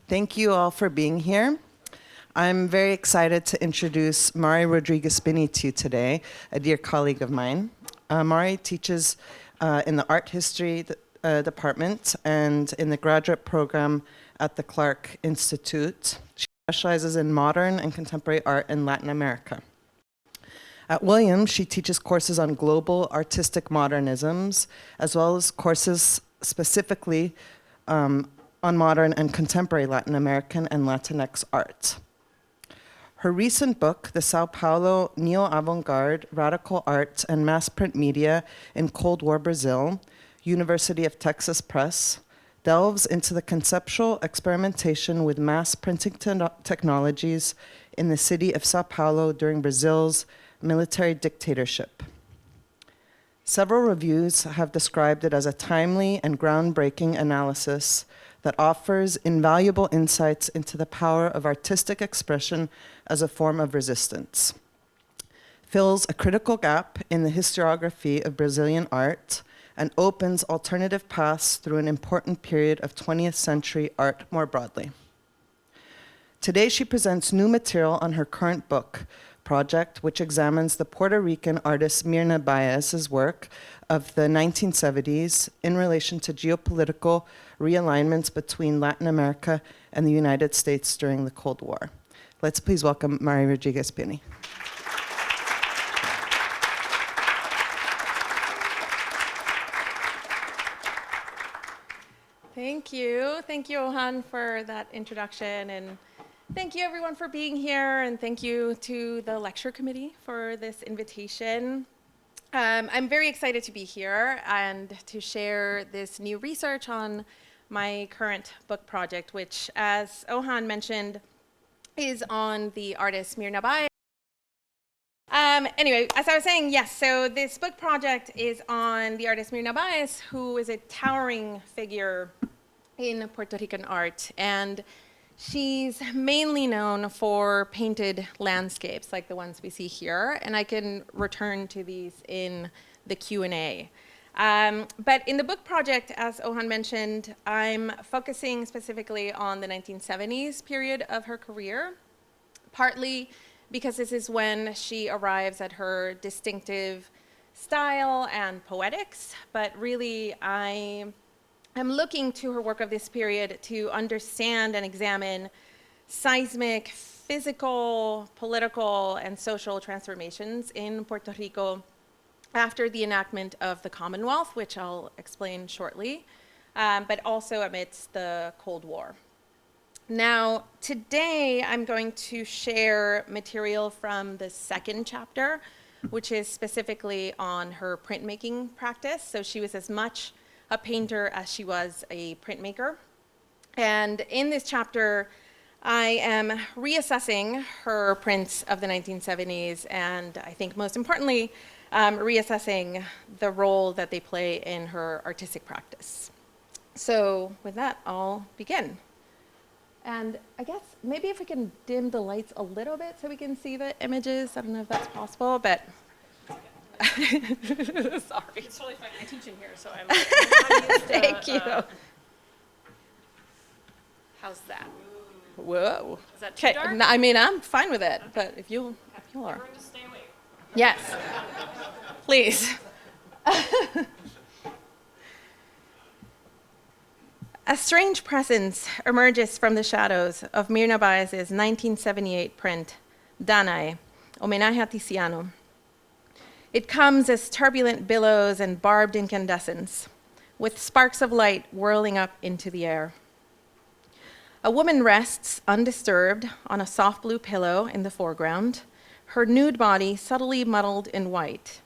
Thank you all for being here. I'm very excited to introduce Mari Rodríguez Binnie to you today, a dear colleague of mine. Mari teaches in the art history department and in the graduate program at the Clark Institute. She specializes in modern and contemporary art in Latin America. At Williams, she teaches courses on global artistic modernisms, as well as courses specifically on modern and contemporary Latin American and Latinx art. Her recent book, The Sao Paulo Neo-Avant-Garde, Radical Art and Mass Print Media in Cold War Brazil, University of Texas Press, delves into the conceptual experimentation with mass printing technologies in the city of Sao Paulo during Brazil's military dictatorship. Several reviews have described it as a timely and groundbreaking analysis that offers invaluable insights into the power of artistic expression as a form of resistance, fills a critical gap in the historiography of Brazilian art, and opens alternative paths through an important period of 20th century art more broadly. Today, she presents new material on her current book project, which examines the Puerto Rican artist Myrna Báez's work of the 1970s in relation to geopolitical realignments between Latin America and the United States during the Cold War. Let's please welcome Mari Rodríguez Binnie. Thank you, Johan, for that introduction, and thank you everyone for being here, and thank you to the lecture committee for this invitation. I'm very excited to be here and to share this new research on my current book project, which, as Johan mentioned, is on the artist Myrna Báez. Anyway, as I was saying, yes, so this book project is on the artist Myrna Báez, who is a towering figure in Puerto Rican art. And she's mainly known for painted landscapes like the ones we see here, and I can return to these in the Q&A. But in the book project, as Johan mentioned, I'm focusing specifically on the 1970s period of her career, partly because this is when she arrives at her distinctive style and poetics, but really I'm looking to her work of this period to understand and examine seismic, physical, political, and social transformations in Puerto Rico after the enactment of the Commonwealth, which I'll explain shortly, but also amidst the Cold War. Now, today I'm going to share material from the second chapter, which is specifically on her printmaking practice. So she was as much a painter as she was a printmaker. And in this chapter, I am reassessing her prints of the 1970s, and I think most importantly, reassessing the role that they play in her artistic practice. So with that, I'll begin. And I guess maybe if we can dim the lights a little bit so we can see the images. I don't know if that's possible, but sorry. It's totally fine. I teach in here, so I'm not used to, Thank you. How's that? Whoa. Is that too dark? I mean, I'm fine with it, but if you are. Everyone just stay awake. Yes. Please. A strange presence emerges from the shadows of Myrna Báez's 1978 print, Danae, Homenaje a Tiziano. It comes as turbulent billows and barbed incandescence, with sparks of light whirling up into the air. A woman rests undisturbed on a soft blue pillow in the foreground, her nude body subtly muddled in white,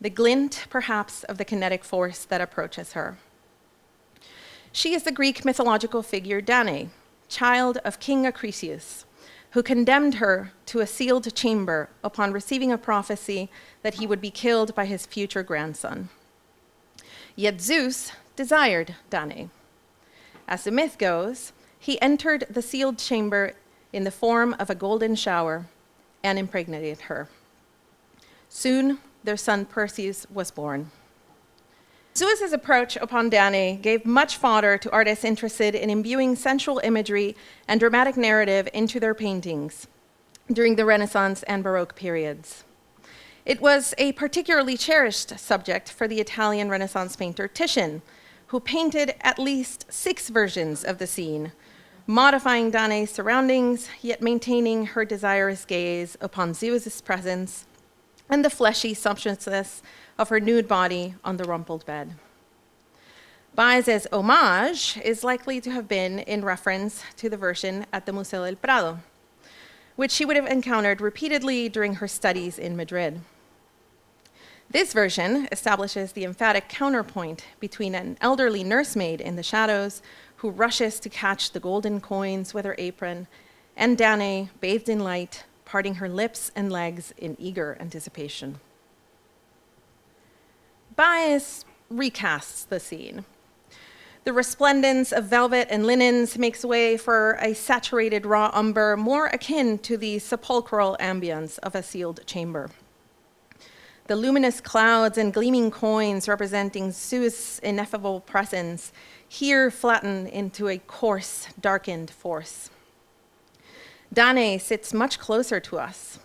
the glint, perhaps, of the kinetic force that approaches her. She is the Greek mythological figure Danae, child of King Acrisius, who condemned her to a sealed chamber upon receiving a prophecy that he would be killed by his future grandson. Yet Zeus desired Danae. As the myth goes, he entered the sealed chamber in the form of a golden shower and impregnated her. Soon, their son Perseus was born. Suez's approach upon Danae gave much fodder to artists interested in imbuing sensual imagery and dramatic narrative into their paintings during the Renaissance and Baroque periods. It was a particularly cherished subject for the Italian Renaissance painter Titian, who painted at least 6 versions of the scene, modifying Danae's surroundings, yet maintaining her desirous gaze upon Zeus's presence and the fleshy sumptuousness of her nude body on the rumpled bed. Báez's homage is likely to have been in reference to the version at the Museo del Prado, which she would have encountered repeatedly during her studies in Madrid. This version establishes the emphatic counterpoint between an elderly nursemaid in the shadows who rushes to catch the golden coins with her apron, and Danae, bathed in light, parting her lips and legs in eager anticipation. Báez recasts the scene. The resplendence of velvet and linens makes way for a saturated raw umber more akin to the sepulchral ambience of a sealed chamber. The luminous clouds and gleaming coins representing Zeus' ineffable presence here flatten into a coarse, darkened force. Danae sits much closer to us.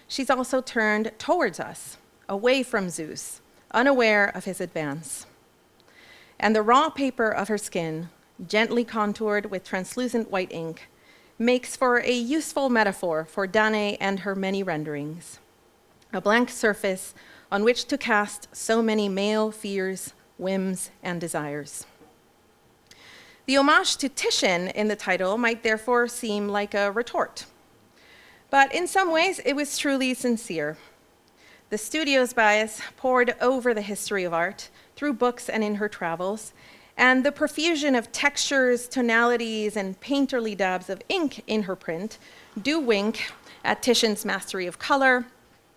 She's also turned towards us, away from Zeus, unaware of his advance. And the raw paper of her skin, gently contoured with translucent white ink, makes for a useful metaphor for Danae and her many renderings. A blank surface on which to cast so many male fears, whims, and desires. The homage to Titian in the title might therefore seem like a retort. But in some ways, it was truly sincere. The studio's Báez pored over the history of art through books and in her travels, and the profusion of textures, tonalities, and painterly dabs of ink in her print do wink at Titian's mastery of color,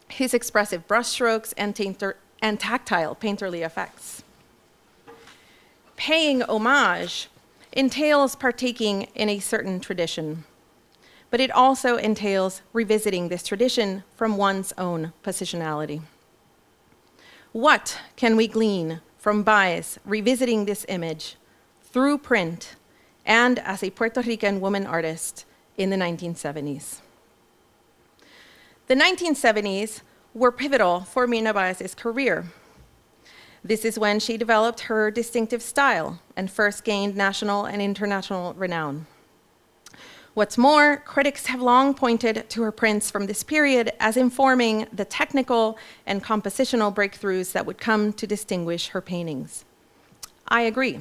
his expressive brushstrokes, and tactile painterly effects. Paying homage entails partaking in a certain tradition, but it also entails revisiting this tradition from one's own positionality. What can we glean from Báez revisiting this image through print and as a Puerto Rican woman artist in the 1970s? The 1970s were pivotal for Myrna Báez's career. This is when she developed her distinctive style and first gained national and international renown. What's more, critics have long pointed to her prints from this period as informing the technical and compositional breakthroughs that would come to distinguish her paintings. I agree.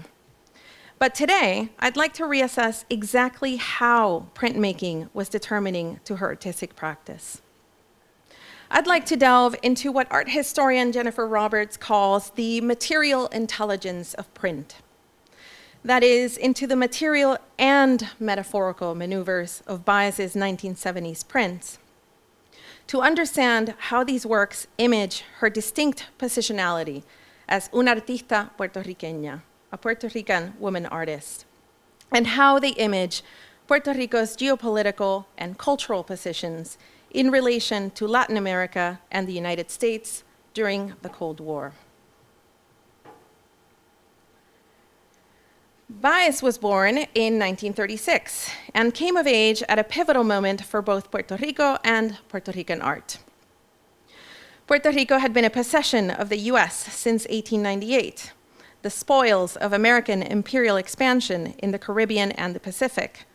But today, I'd like to reassess exactly how printmaking was determining to her artistic practice. I'd like to delve into what art historian Jennifer Roberts calls the material intelligence of print. That is, into the material and metaphorical maneuvers of Báez's 1970s prints, to understand how these works image her distinct positionality as una artista puertorriqueña, a Puerto Rican woman artist, and how they image Puerto Rico's geopolitical and cultural positions in relation to Latin America and the United States during the Cold War. Báez was born in 1936 and came of age at a pivotal moment for both Puerto Rico and Puerto Rican art. Puerto Rico had been a possession of the US since 1898, the spoils of American imperial expansion in the Caribbean and the Pacific,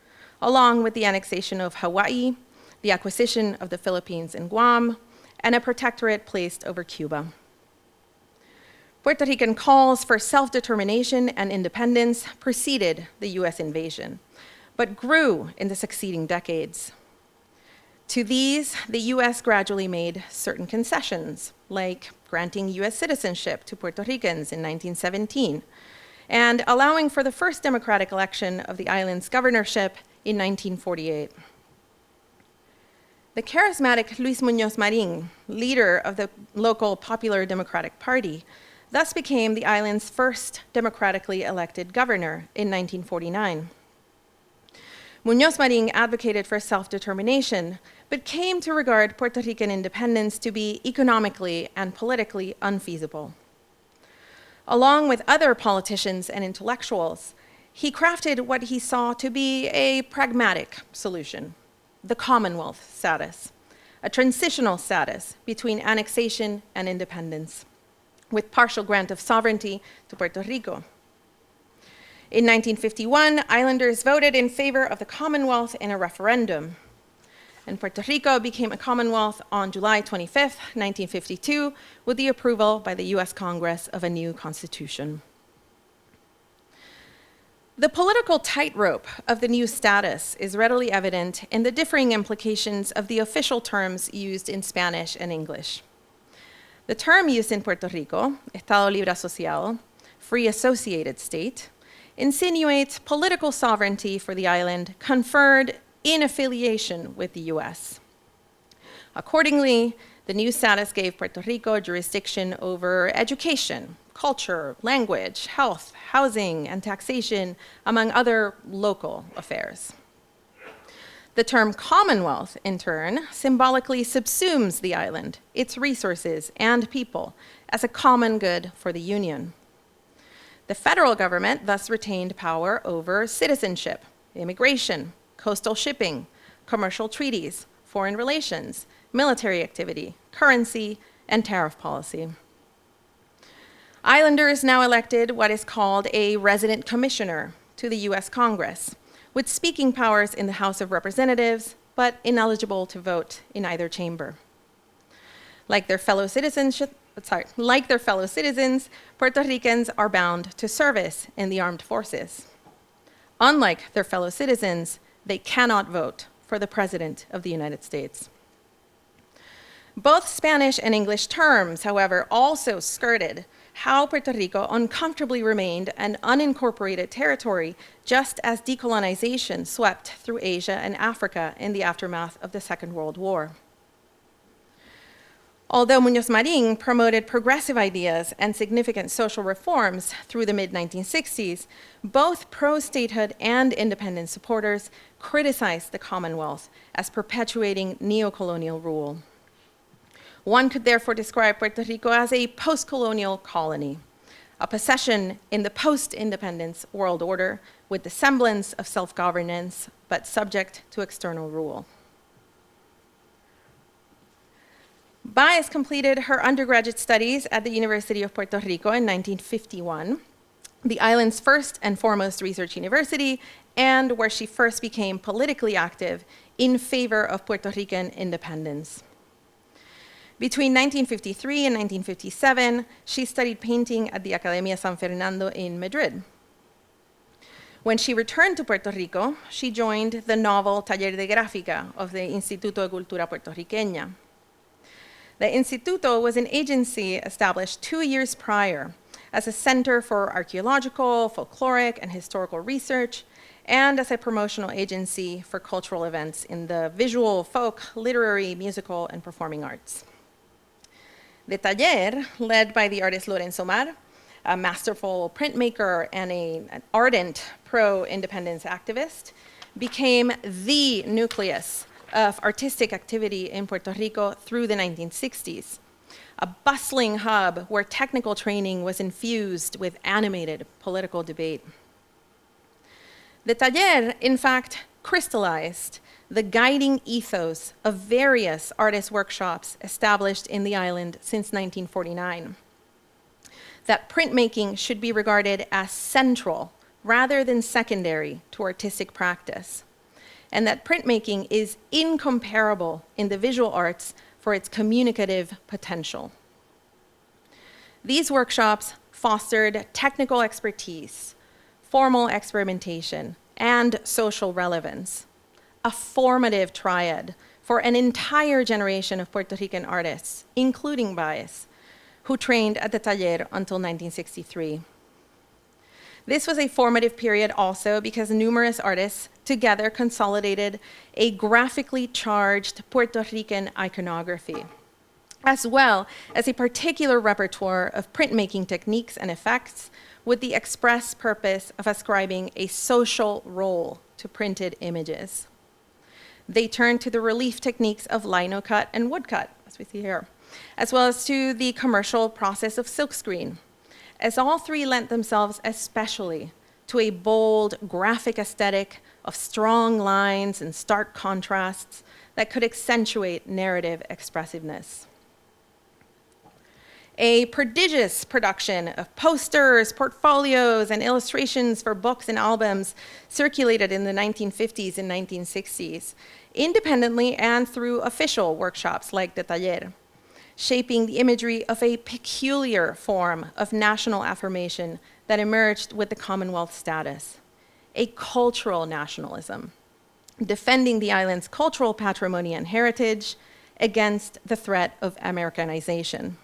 along with the annexation of Hawaii, the acquisition of the Philippines and Guam, and a protectorate placed over Cuba. Puerto Rican calls for self-determination and independence preceded the US invasion, but grew in the succeeding decades. To these, the US gradually made certain concessions, like granting US citizenship to Puerto Ricans in 1917, and allowing for the first democratic election of the island's governorship in 1948. The charismatic Luis Muñoz Marín, leader of the local Popular Democratic Party, thus became the island's first democratically elected governor in 1949. Muñoz Marín advocated for self-determination, but came to regard Puerto Rican independence to be economically and politically unfeasible. Along with other politicians and intellectuals, he crafted what he saw to be a pragmatic solution, the Commonwealth status, a transitional status between annexation and independence, with partial grant of sovereignty to Puerto Rico. In 1951, islanders voted in favor of the Commonwealth in a referendum, and Puerto Rico became a Commonwealth on July 25, 1952, with the approval by the US Congress of a new constitution. The political tightrope of the new status is readily evident in the differing implications of the official terms used in Spanish and English. The term used in Puerto Rico, Estado Libre Asociado, free associated state, insinuates political sovereignty for the island conferred in affiliation with the US. Accordingly, the new status gave Puerto Rico jurisdiction over education, culture, language, health, housing, and taxation, among other local affairs. The term Commonwealth, in turn, symbolically subsumes the island, its resources, and people as a common good for the Union. The federal government thus retained power over citizenship, immigration, coastal shipping, commercial treaties, foreign relations, military activity, currency, and tariff policy. Islanders now elected what is called a resident commissioner to the US Congress, with speaking powers in the House of Representatives, but ineligible to vote in either chamber. Like their fellow citizens, Puerto Ricans are bound to service in the armed forces. Unlike their fellow citizens, they cannot vote for the President of the United States. Both Spanish and English terms, however, also skirted how Puerto Rico uncomfortably remained an unincorporated territory, just as decolonization swept through Asia and Africa in the aftermath of the Second World War. Although Muñoz Marín promoted progressive ideas and significant social reforms through the mid-1960s, both pro-statehood and independence supporters criticized the Commonwealth as perpetuating neocolonial rule. One could therefore describe Puerto Rico as a post-colonial colony, a possession in the post-independence world order with the semblance of self-governance, but subject to external rule. Báez completed her undergraduate studies at the University of Puerto Rico in 1951, the island's first and foremost research university, and where she first became politically active in favor of Puerto Rican independence. Between 1953 and 1957, she studied painting at the Academia San Fernando in Madrid. When she returned to Puerto Rico, she joined the novel Taller de Gráfica of the Instituto de Cultura Puertorriqueña. The Instituto was an agency established 2 years prior as a center for archaeological, folkloric, and historical research, and as a promotional agency for cultural events in the visual, folk, literary, musical, and performing arts. The Taller, led by the artist Lorenzo Mar, a masterful printmaker and an ardent pro-independence activist, became the nucleus of artistic activity in Puerto Rico through the 1960s, a bustling hub where technical training was infused with animated political debate. The Taller, in fact, crystallized the guiding ethos of various artist workshops established in the island since 1949. That printmaking should be regarded as central rather than secondary to artistic practice, and that printmaking is incomparable in the visual arts for its communicative potential. These workshops fostered technical expertise, formal experimentation, and social relevance, a formative triad for an entire generation of Puerto Rican artists, including Báez, who trained at the Taller until 1963. This was a formative period also because numerous artists together consolidated a graphically charged Puerto Rican iconography, as well as a particular repertoire of printmaking techniques and effects with the express purpose of ascribing a social role to printed images. They turned to the relief techniques of linocut and woodcut, as we see here, as well as to the commercial process of silkscreen, as all three lent themselves especially to a bold, graphic aesthetic of strong lines and stark contrasts that could accentuate narrative expressiveness. A prodigious production of posters, portfolios, and illustrations for books and albums circulated in the 1950s and 1960s, independently and through official workshops like the Taller, shaping the imagery of a peculiar form of national affirmation that emerged with the Commonwealth status, a cultural nationalism, defending the island's cultural patrimony and heritage against the threat of Americanization.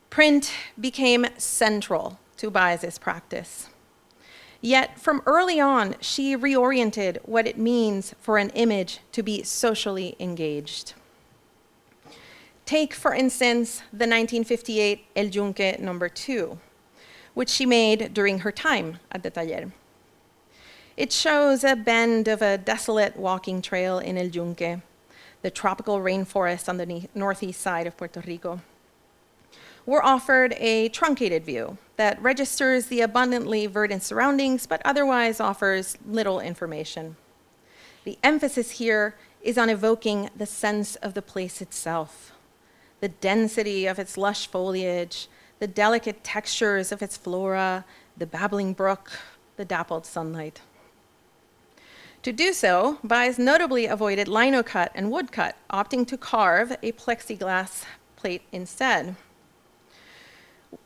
Print became central to Báez's practice. Yet from early on, she reoriented what it means for an image to be socially engaged. Take, for instance, the 1958 El Yunque No. 2, which she made during her time at the Taller. It shows a bend of a desolate walking trail in El Yunque, the tropical rainforest on the northeast side of Puerto Rico. We're offered a truncated view that registers the abundantly verdant surroundings, but otherwise offers little information. The emphasis here is on evoking the sense of the place itself, the density of its lush foliage, the delicate textures of its flora, the babbling brook, the dappled sunlight. To do so, Báez notably avoided linocut and woodcut, opting to carve a plexiglass plate instead.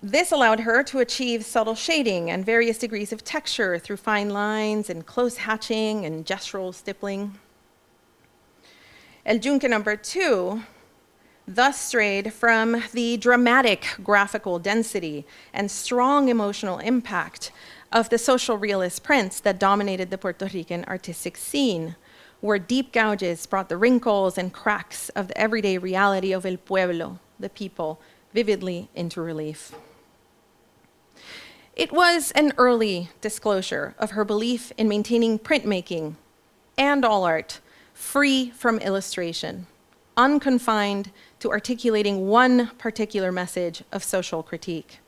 This allowed her to achieve subtle shading and various degrees of texture through fine lines and close hatching and gestural stippling. El Yunque No. 2 thus strayed from the dramatic graphical density and strong emotional impact of the social realist prints that dominated the Puerto Rican artistic scene, where deep gouges brought the wrinkles and cracks of the everyday reality of el pueblo, the people, vividly into relief. It was an early disclosure of her belief in maintaining printmaking and all art free from illustration, unconfined to articulating one particular message of social critique.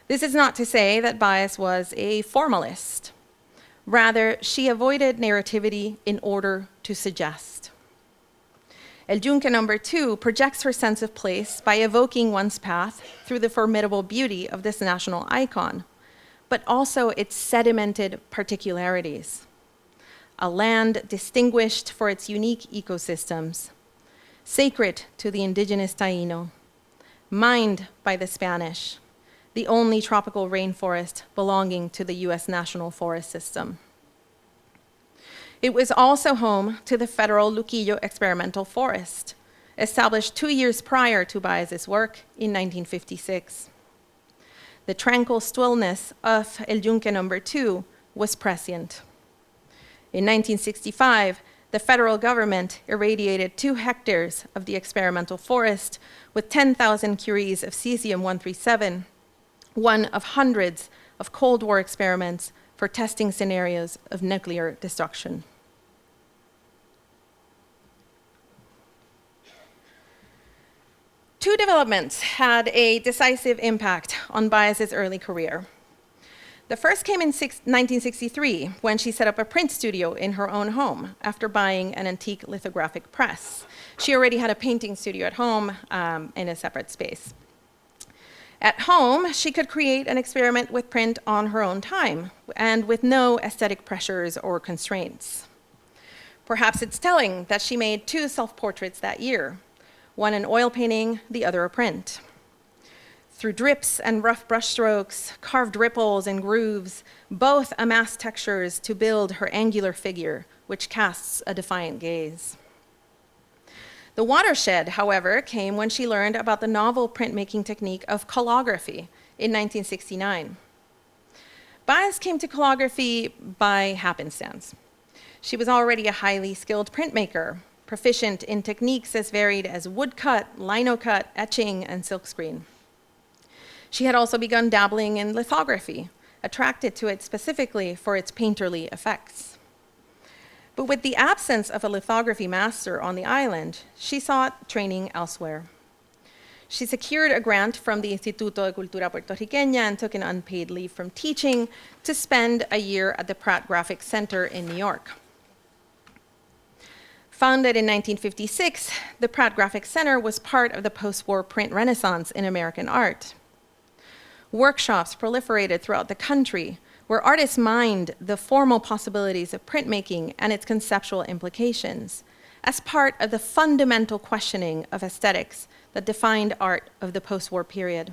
This is not to say that Báez was a formalist. Rather, she avoided narrativity in order to suggest. El Yunque No. 2 projects her sense of place by evoking one's path through the formidable beauty of this national icon, but also its sedimented particularities. A land distinguished for its unique ecosystems, sacred to the indigenous Taíno, mined by the Spanish, the only tropical rainforest belonging to the US National Forest System. It was also home to the federal Luquillo Experimental Forest, established 2 years prior to Báez's work in 1956. The tranquil stillness of El Yunque No. 2 was prescient. In 1965, the federal government irradiated 2 hectares of the experimental forest with 10,000 curies of cesium-137, one of hundreds of Cold War experiments for testing scenarios of nuclear destruction. Two developments had a decisive impact on Báez's early career. The first came in 1963, when she set up a print studio in her own home after buying an antique lithographic press. She already had a painting studio at home in a separate space. At home, she could create and experiment with print on her own time and with no aesthetic pressures or constraints. Perhaps it's telling that she made 2 self-portraits that year, one an oil painting, the other a print. Through drips and rough brushstrokes, carved ripples and grooves, both amass textures to build her angular figure, which casts a defiant gaze. The watershed, however, came when she learned about the novel printmaking technique of calligraphy in 1969. Báez came to calligraphy by happenstance. She was already a highly skilled printmaker, proficient in techniques as varied as woodcut, linocut, etching, and silkscreen. She had also begun dabbling in lithography, attracted to it specifically for its painterly effects. But with the absence of a lithography master on the island, she sought training elsewhere. She secured a grant from the Instituto de Cultura Puertorriqueña and took an unpaid leave from teaching to spend a year at the Pratt Graphic Center in New York. Founded in 1956, the Pratt Graphic Center was part of the post-war print renaissance in American art. Workshops proliferated throughout the country, where artists mined the formal possibilities of printmaking and its conceptual implications as part of the fundamental questioning of aesthetics that defined art of the post-war period.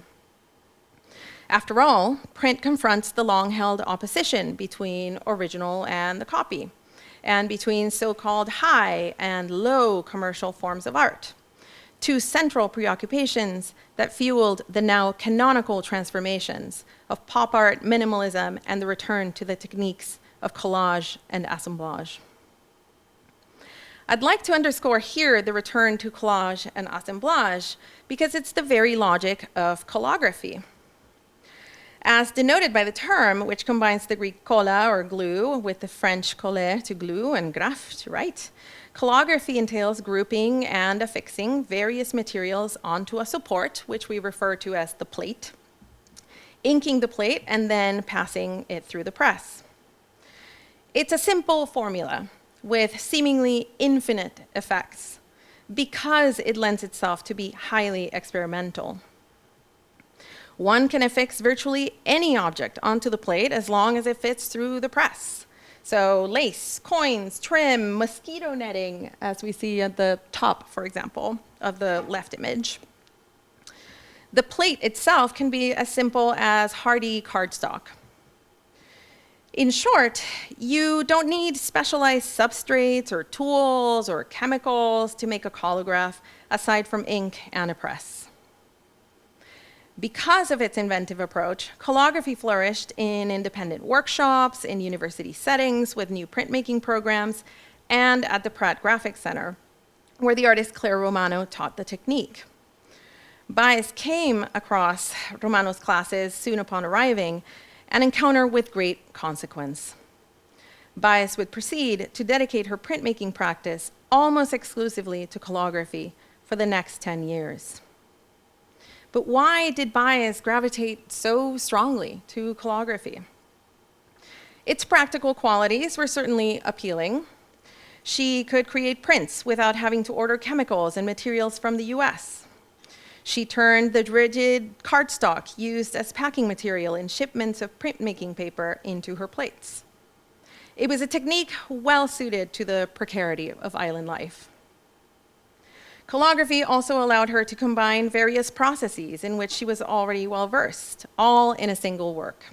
After all, print confronts the long-held opposition between original and the copy, and between so-called high and low commercial forms of art, two central preoccupations that fueled the now canonical transformations of pop art, minimalism, and the return to the techniques of collage and assemblage. I'd like to underscore here the return to collage and assemblage because it's the very logic of calligraphy. As denoted by the term, which combines the Greek colla, or glue, with the French coller, to glue, and graph, to write, calligraphy entails grouping and affixing various materials onto a support, which we refer to as the plate, inking the plate, and then passing it through the press. It's a simple formula with seemingly infinite effects because it lends itself to be highly experimental. One can affix virtually any object onto the plate as long as it fits through the press. So lace, coins, trim, mosquito netting, as we see at the top, for example, of the left image. The plate itself can be as simple as hardy cardstock. In short, you don't need specialized substrates or tools or chemicals to make a collograph aside from ink and a press. Because of its inventive approach, calligraphy flourished in independent workshops, in university settings with new printmaking programs, and at the Pratt Graphic Center, where the artist Claire Romano taught the technique. Báez came across Romano's classes soon upon arriving, an encounter with great consequence. Báez would proceed to dedicate her printmaking practice almost exclusively to calligraphy for the next 10 years. But why did Báez gravitate so strongly to calligraphy? Its practical qualities were certainly appealing. She could create prints without having to order chemicals and materials from the US. She turned the rigid cardstock used as packing material in shipments of printmaking paper into her plates. It was a technique well suited to the precarity of island life. Calligraphy also allowed her to combine various processes in which she was already well versed, all in a single work.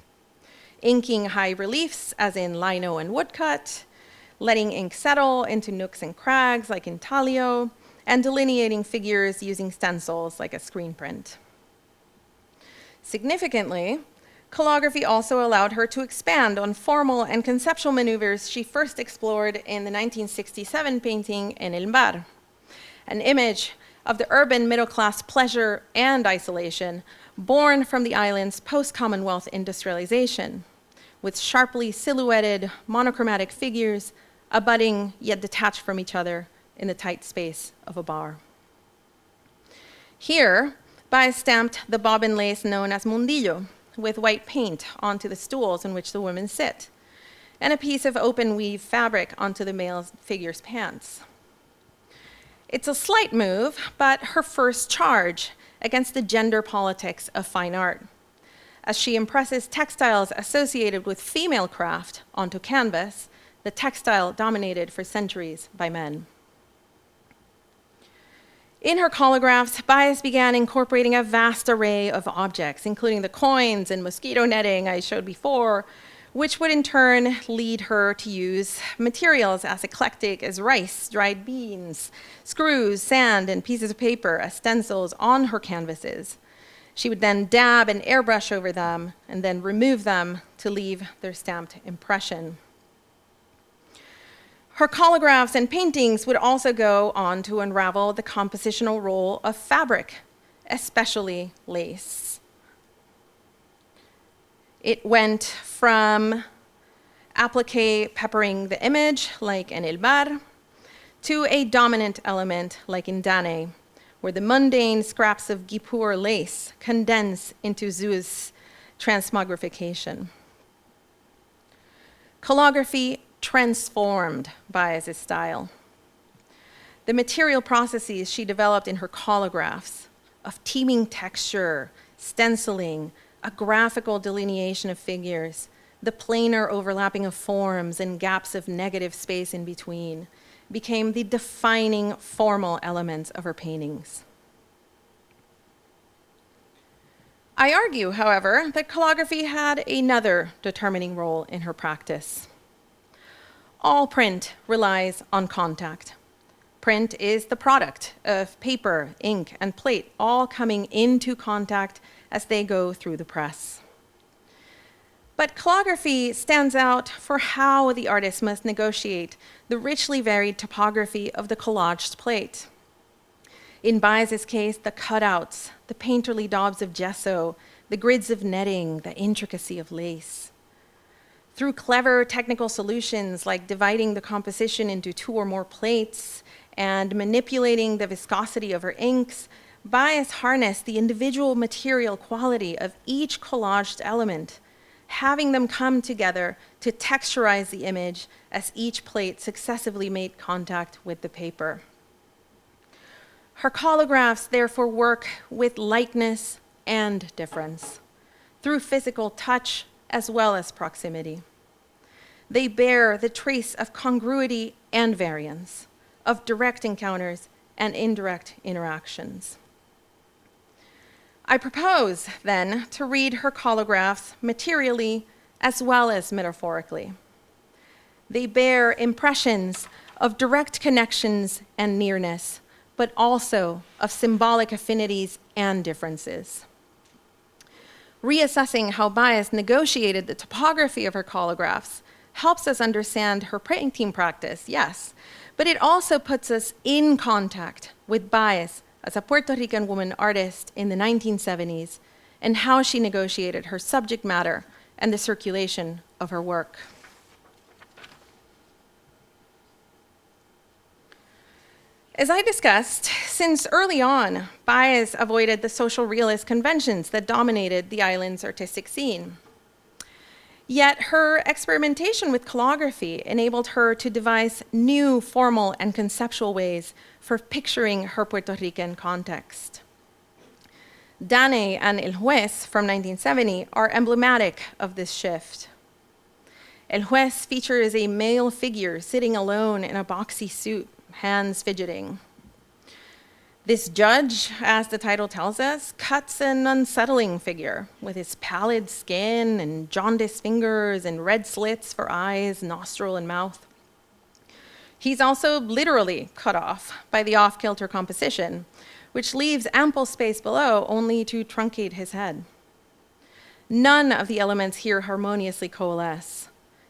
Inking high reliefs, as in lino and woodcut, letting ink settle into nooks and crags, like intaglio, and delineating figures using stencils, like a screen print. Significantly, calligraphy also allowed her to expand on formal and conceptual maneuvers she first explored in the 1967 painting En el Mar, an image of the urban middle-class pleasure and isolation born from the island's post-Commonwealth industrialization, with sharply silhouetted monochromatic figures abutting yet detached from each other in the tight space of a bar. Here, Báez stamped the bobbin lace known as mundillo with white paint onto the stools in which the women sit, and a piece of open weave fabric onto the male figure's pants. It's a slight move, but her first charge against the gender politics of fine art, as she impresses textiles associated with female craft onto canvas, the textile dominated for centuries by men. In her calligraphs, Báez began incorporating a vast array of objects, including the coins and mosquito netting I showed before, which would in turn lead her to use materials as eclectic as rice, dried beans, screws, sand, and pieces of paper as stencils on her canvases. She would then dab and airbrush over them and then remove them to leave their stamped impression. Her calligraphs and paintings would also go on to unravel the compositional role of fabric, especially lace. It went from applique peppering the image, like in El Bar, to a dominant element, like in Dane, where the mundane scraps of guipure lace condense into Zhu's transmogrification. Calligraphy transformed Báez's style. The material processes she developed in her calligraphs of teeming texture, stenciling, a graphical delineation of figures, the planar overlapping of forms and gaps of negative space in between, became the defining formal elements of her paintings. I argue, however, that calligraphy had another determining role in her practice. All print relies on contact. Print is the product of paper, ink, and plate, all coming into contact as they go through the press. But calligraphy stands out for how the artist must negotiate the richly varied topography of the collaged plate. In Báez's case, the cutouts, the painterly daubs of gesso, the grids of netting, the intricacy of lace. Through clever technical solutions like dividing the composition into 2 or more plates and manipulating the viscosity of her inks, Báez harnessed the individual material quality of each collaged element, having them come together to texturize the image as each plate successively made contact with the paper. Her calligraphs therefore work with likeness and difference, through physical touch as well as proximity. They bear the trace of congruity and variance, of direct encounters and indirect interactions. I propose, then, to read her calligraphs materially as well as metaphorically. They bear impressions of direct connections and nearness, but also of symbolic affinities and differences. Reassessing how Báez negotiated the topography of her calligraphs helps us understand her painting practice, yes, but it also puts us in contact with Báez as a Puerto Rican woman artist in the 1970s and how she negotiated her subject matter and the circulation of her work. As I discussed, since early on, Báez avoided the social realist conventions that dominated the island's artistic scene. Yet her experimentation with calligraphy enabled her to devise new formal and conceptual ways for picturing her Puerto Rican context. Dane and El Juez from 1970 are emblematic of this shift. El Juez features a male figure sitting alone in a boxy suit, hands fidgeting. This judge, as the title tells us, cuts an unsettling figure with his pallid skin and jaundiced fingers and red slits for eyes, nostril, and mouth. He's also literally cut off by the off-kilter composition, which leaves ample space below only to truncate his head. None of the elements here harmoniously coalesce.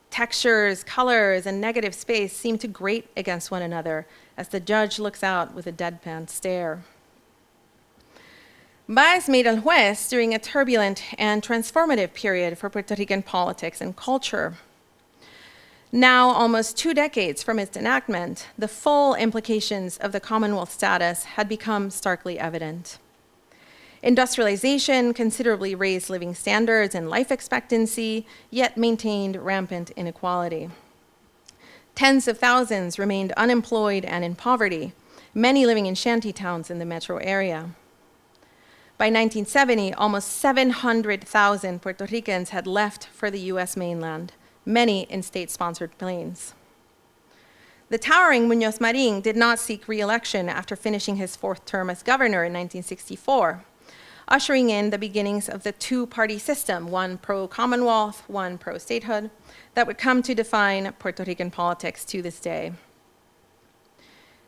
Textures, colors, and negative space seem to grate against one another as the judge looks out with a deadpan stare. Báez made El Juez during a turbulent and transformative period for Puerto Rican politics and culture. Now, almost 2 decades from its enactment, the full implications of the Commonwealth status had become starkly evident. Industrialization considerably raised living standards and life expectancy, yet maintained rampant inequality. Tens of thousands remained unemployed and in poverty, many living in shanty towns in the metro area. By 1970, almost 700,000 Puerto Ricans had left for the US mainland, many in state-sponsored planes. The towering Muñoz Marín did not seek re-election after finishing his 4th term as governor in 1964, ushering in the beginnings of the 2-party system, one pro-Commonwealth, one pro-statehood, that would come to define Puerto Rican politics to this day.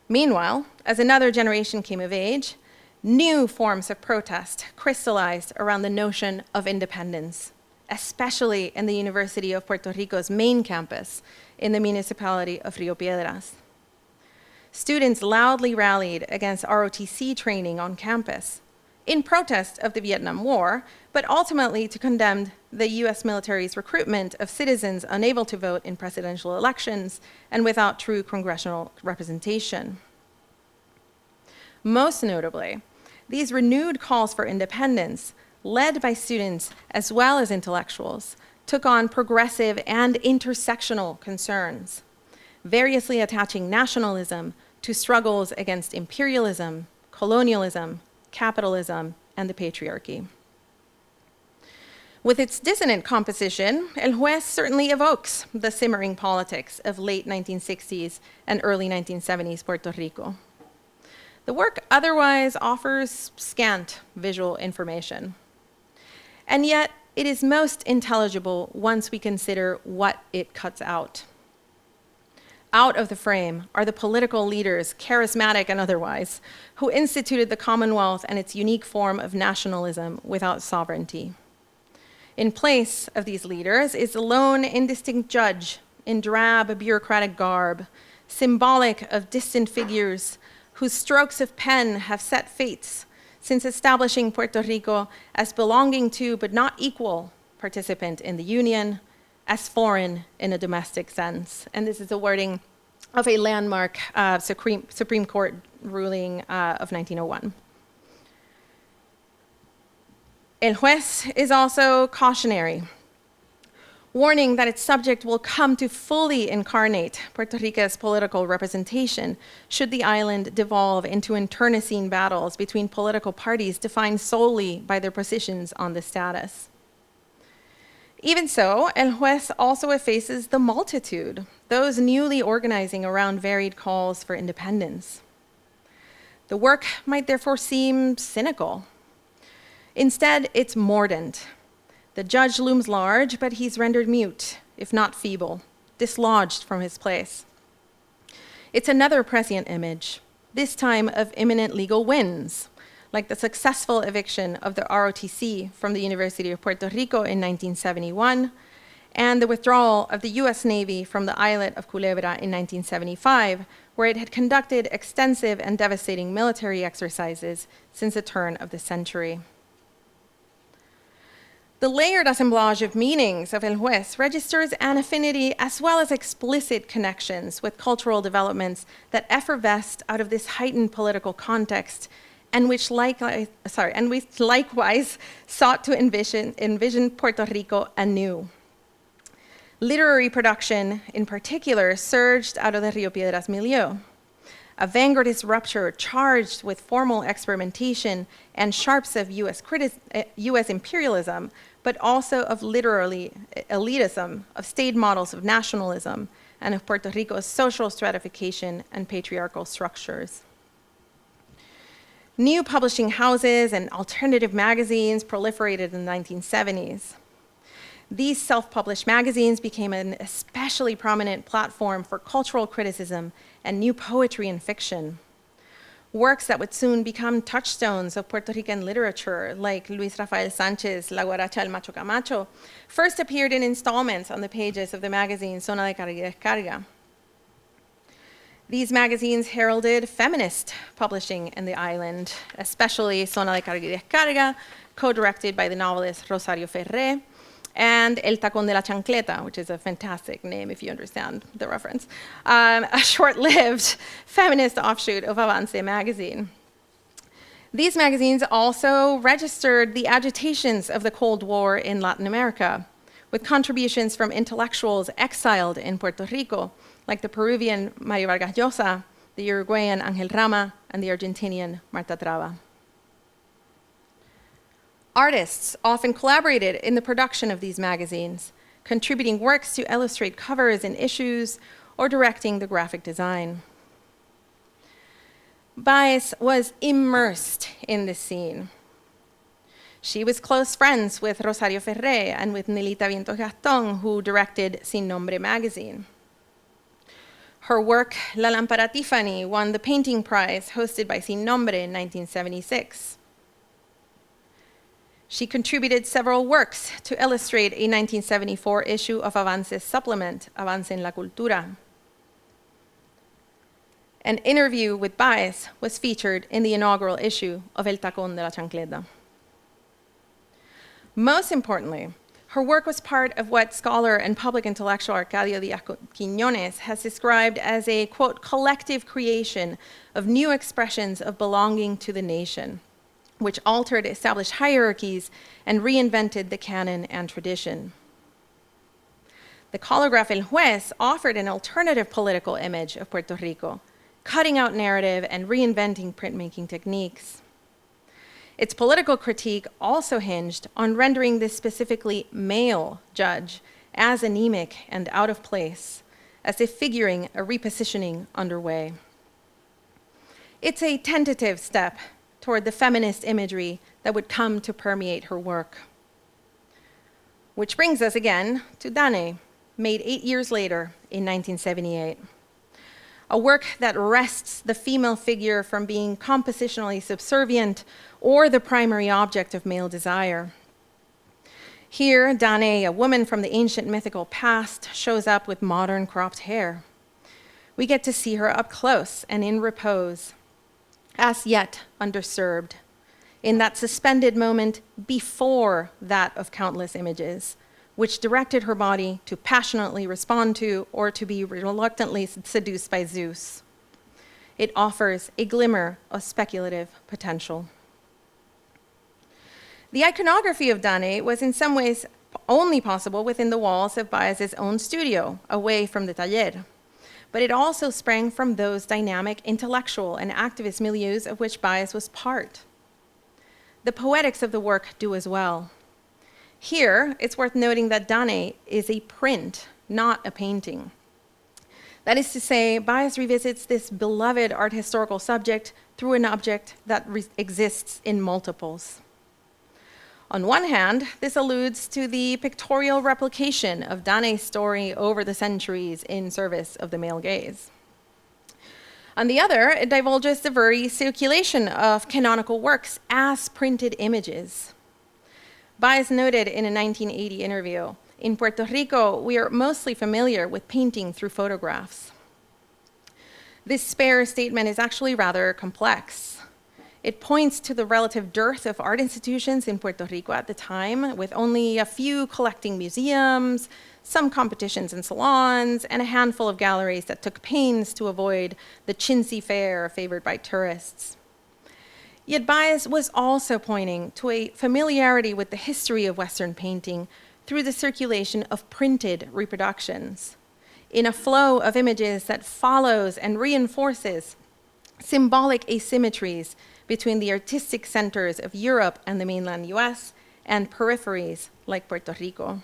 Meanwhile, as another generation came of age, new forms of protest crystallized around the notion of independence, especially in the University of Puerto Rico's main campus in the municipality of Rio Piedras. Students loudly rallied against ROTC training on campus, in protest of the Vietnam War, but ultimately to condemn the US military's recruitment of citizens unable to vote in presidential elections and without true congressional representation. Most notably, these renewed calls for independence, led by students as well as intellectuals, took on progressive and intersectional concerns, variously attaching nationalism to struggles against imperialism, colonialism, capitalism, and the patriarchy. With its dissonant composition, El Juez certainly evokes the simmering politics of late 1960s and early 1970s Puerto Rico. The work otherwise offers scant visual information. And yet, it is most intelligible once we consider what it cuts out. Out of the frame are the political leaders, charismatic and otherwise, who instituted the Commonwealth and its unique form of nationalism without sovereignty. In place of these leaders is the lone, indistinct judge in drab bureaucratic garb, symbolic of distant figures whose strokes of pen have set fates since establishing Puerto Rico as belonging to but not equal participant in the Union, as foreign in a domestic sense. And this is the wording of a landmark Supreme Court ruling of 1901. El Juez is also cautionary, warning that its subject will come to fully incarnate Puerto Rico's political representation should the island devolve into internecine battles between political parties defined solely by their positions on the status. Even so, El Juez also effaces the multitude, those newly organizing around varied calls for independence. The work might therefore seem cynical. Instead, it's mordant. The judge looms large, but he's rendered mute, if not feeble, dislodged from his place. It's another prescient image, this time of imminent legal wins, like the successful eviction of the ROTC from the University of Puerto Rico in 1971, and the withdrawal of the US Navy from the islet of Culebra in 1975, where it had conducted extensive and devastating military exercises since the turn of the century. The layered assemblage of meanings of El Juez registers an affinity as well as explicit connections with cultural developments that effervesced out of this heightened political context and which likewise sought to envision Puerto Rico anew. Literary production, in particular, surged out of the Rio Piedras milieu, a vanguardist rupture charged with formal experimentation and sharps of US imperialism, but also of literary elitism, of state models of nationalism, and of Puerto Rico's social stratification and patriarchal structures. New publishing houses and alternative magazines proliferated in the 1970s. These self-published magazines became an especially prominent platform for cultural criticism and new poetry and fiction. Works that would soon become touchstones of Puerto Rican literature, like Luis Rafael Sánchez' La Guaracha del Macho Camacho, first appeared in installments on the pages of the magazine Zona de Carga y Descarga. These magazines heralded feminist publishing in the island, especially Zona de Carga y Descarga, co-directed by the novelist Rosario Ferré, and El Tacón de la Chancleta, which is a fantastic name if you understand the reference, a short-lived feminist offshoot of Avance magazine. These magazines also registered the agitations of the Cold War in Latin America, with contributions from intellectuals exiled in Puerto Rico, like the Peruvian Mario Vargas Llosa, the Uruguayan Ángel Rama, and the Argentinian Marta Traba. Artists often collaborated in the production of these magazines, contributing works to illustrate covers and issues or directing the graphic design. Báez was immersed in this scene. She was close friends with Rosario Ferré and with Nelita Vientos Gaston, who directed Sin Nombre magazine. Her work, La Lámpara Tiffany, won the painting prize hosted by Sin Nombre in 1976. She contributed several works to illustrate a 1974 issue of Avance's supplement, Avance en la Cultura. An interview with Báez was featured in the inaugural issue of El Tacón de la Chancleta. Most importantly, Her work was part of what scholar and public intellectual Arcadio Díaz-Quiñones has described as a, quote, collective creation of new expressions of belonging to the nation, which altered established hierarchies and reinvented the canon and tradition. The collagraph El Juez offered an alternative political image of Puerto Rico, cutting out narrative and reinventing printmaking techniques. Its political critique also hinged on rendering this specifically male judge as anemic and out of place, as if figuring a repositioning underway. It's a tentative step toward the feminist imagery that would come to permeate her work. Which brings us again to Dane, made 8 years later in 1978. A work that wrests the female figure from being compositionally subservient or the primary object of male desire. Here, Dane, a woman from the ancient mythical past, shows up with modern cropped hair. We get to see her up close and in repose, as yet underserved, in that suspended moment before that of countless images, which directed her body to passionately respond to or to be reluctantly seduced by Zeus. It offers a glimmer of speculative potential. The iconography of Dane was in some ways only possible within the walls of Báez's own studio, away from the taller. But it also sprang from those dynamic intellectual and activist milieus of which Báez was part. The poetics of the work do as well. Here, it's worth noting that Dane is a print, not a painting. That is to say, Báez revisits this beloved art historical subject through an object that exists in multiples. On one hand, this alludes to the pictorial replication of Dane's story over the centuries in service of the male gaze. On the other, it divulges the very circulation of canonical works as printed images. Báez noted in a 1980 interview, "In Puerto Rico, we are mostly familiar with painting through photographs." This spare statement is actually rather complex. It points to the relative dearth of art institutions in Puerto Rico at the time, with only a few collecting museums, some competitions in salons, and a handful of galleries that took pains to avoid the chintzy fare favored by tourists. Yet Báez was also pointing to a familiarity with the history of Western painting through the circulation of printed reproductions, in a flow of images that follows and reinforces symbolic asymmetries between the artistic centers of Europe and the mainland US and peripheries like Puerto Rico.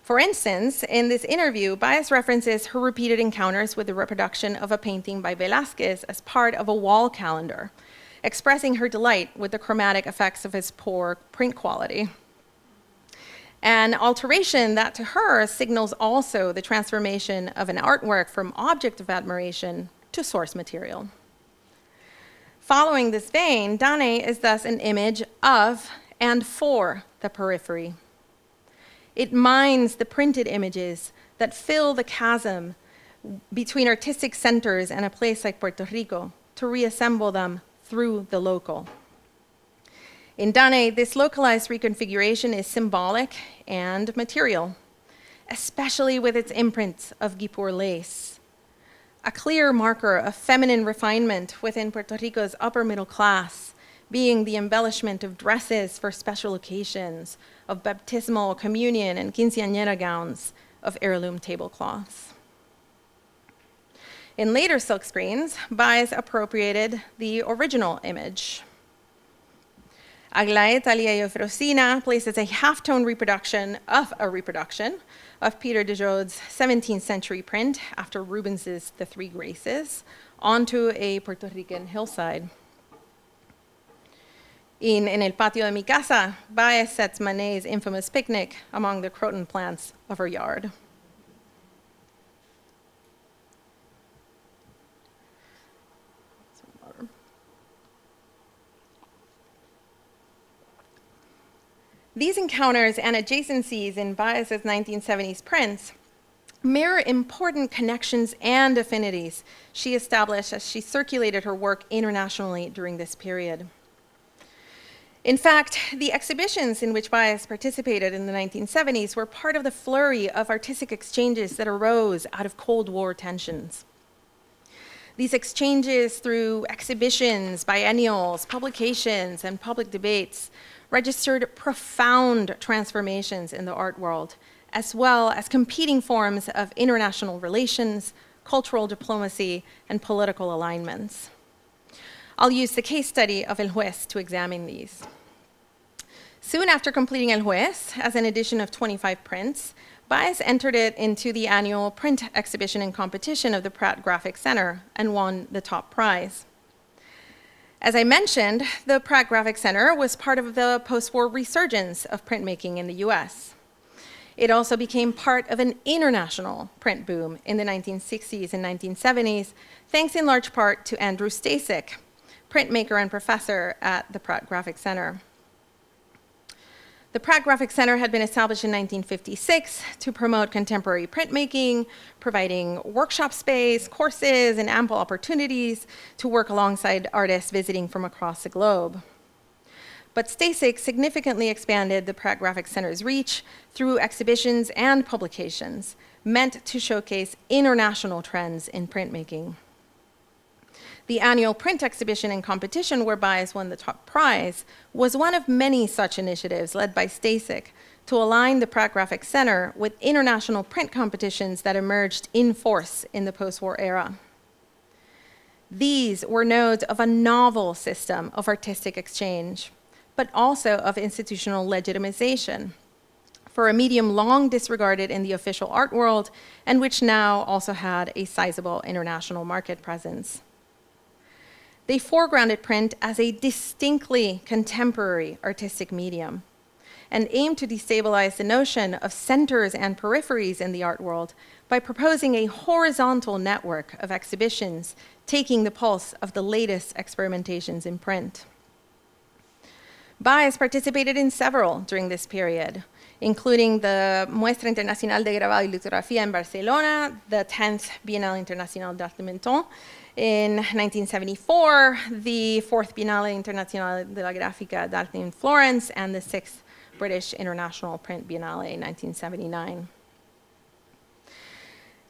For instance, in this interview, Báez references her repeated encounters with the reproduction of a painting by Velázquez as part of a wall calendar, expressing her delight with the chromatic effects of his poor print quality. An alteration that to her signals also the transformation of an artwork from object of admiration to source material. Following this vein, Dane is thus an image of and for the periphery. It mines the printed images that fill the chasm between artistic centers and a place like Puerto Rico to reassemble them through the local. In Dane, this localized reconfiguration is symbolic and material, especially with its imprints of guipure lace, a clear marker of feminine refinement within Puerto Rico's upper middle class, being the embellishment of dresses for special occasions, of baptismal, communion, and quinceañera gowns, of heirloom tablecloths. In later silkscreens, Báez appropriated the original image. Aglaé Talia Eufrosina places a half-tone reproduction of Peter de Jode's 17th century print after Rubens's The Three Graces onto a Puerto Rican hillside. In el patio de mi casa, Báez sets Manet's infamous picnic among the croton plants of her yard. These encounters and adjacencies in Báez's 1970s prints mirror important connections and affinities she established as she circulated her work internationally during this period. In fact, the exhibitions in which Báez participated in the 1970s were part of the flurry of artistic exchanges that arose out of Cold War tensions. These exchanges through exhibitions, biennials, publications, and public debates registered profound transformations in the art world, as well as competing forms of international relations, cultural diplomacy, and political alignments. I'll use the case study of El Juez to examine these. Soon after completing El Juez, as an edition of 25 prints, Báez entered it into the annual print exhibition and competition of the Pratt Graphic Center and won the top prize. As I mentioned, the Pratt Graphic Center was part of the post-war resurgence of printmaking in the US. It also became part of an international print boom in the 1960s and 1970s, thanks in large part to Andrew Stasek, printmaker and professor at the Pratt Graphic Center. The Pratt Graphic Center had been established in 1956 to promote contemporary printmaking, providing workshop space, courses, and ample opportunities to work alongside artists visiting from across the globe. But Stasek significantly expanded the Pratt Graphic Center's reach through exhibitions and publications meant to showcase international trends in printmaking. The annual print exhibition and competition where Báez won the top prize was one of many such initiatives led by Stasek to align the Pratt Graphic Center with international print competitions that emerged in force in the post-war era. These were nodes of a novel system of artistic exchange, but also of institutional legitimization for a medium long disregarded in the official art world and which now also had a sizable international market presence. They foregrounded print as a distinctly contemporary artistic medium and aimed to destabilize the notion of centers and peripheries in the art world by proposing a horizontal network of exhibitions taking the pulse of the latest experimentations in print. Báez participated in several during this period, including the Muestra Internacional de Grabado y Litografía in Barcelona, the 10th Bienal Internacional d'Art de Menton in 1974, the 4th Biennale Internacional de la Gráfica d'Arte in Florence, and the 6th British International Print Biennale in 1979.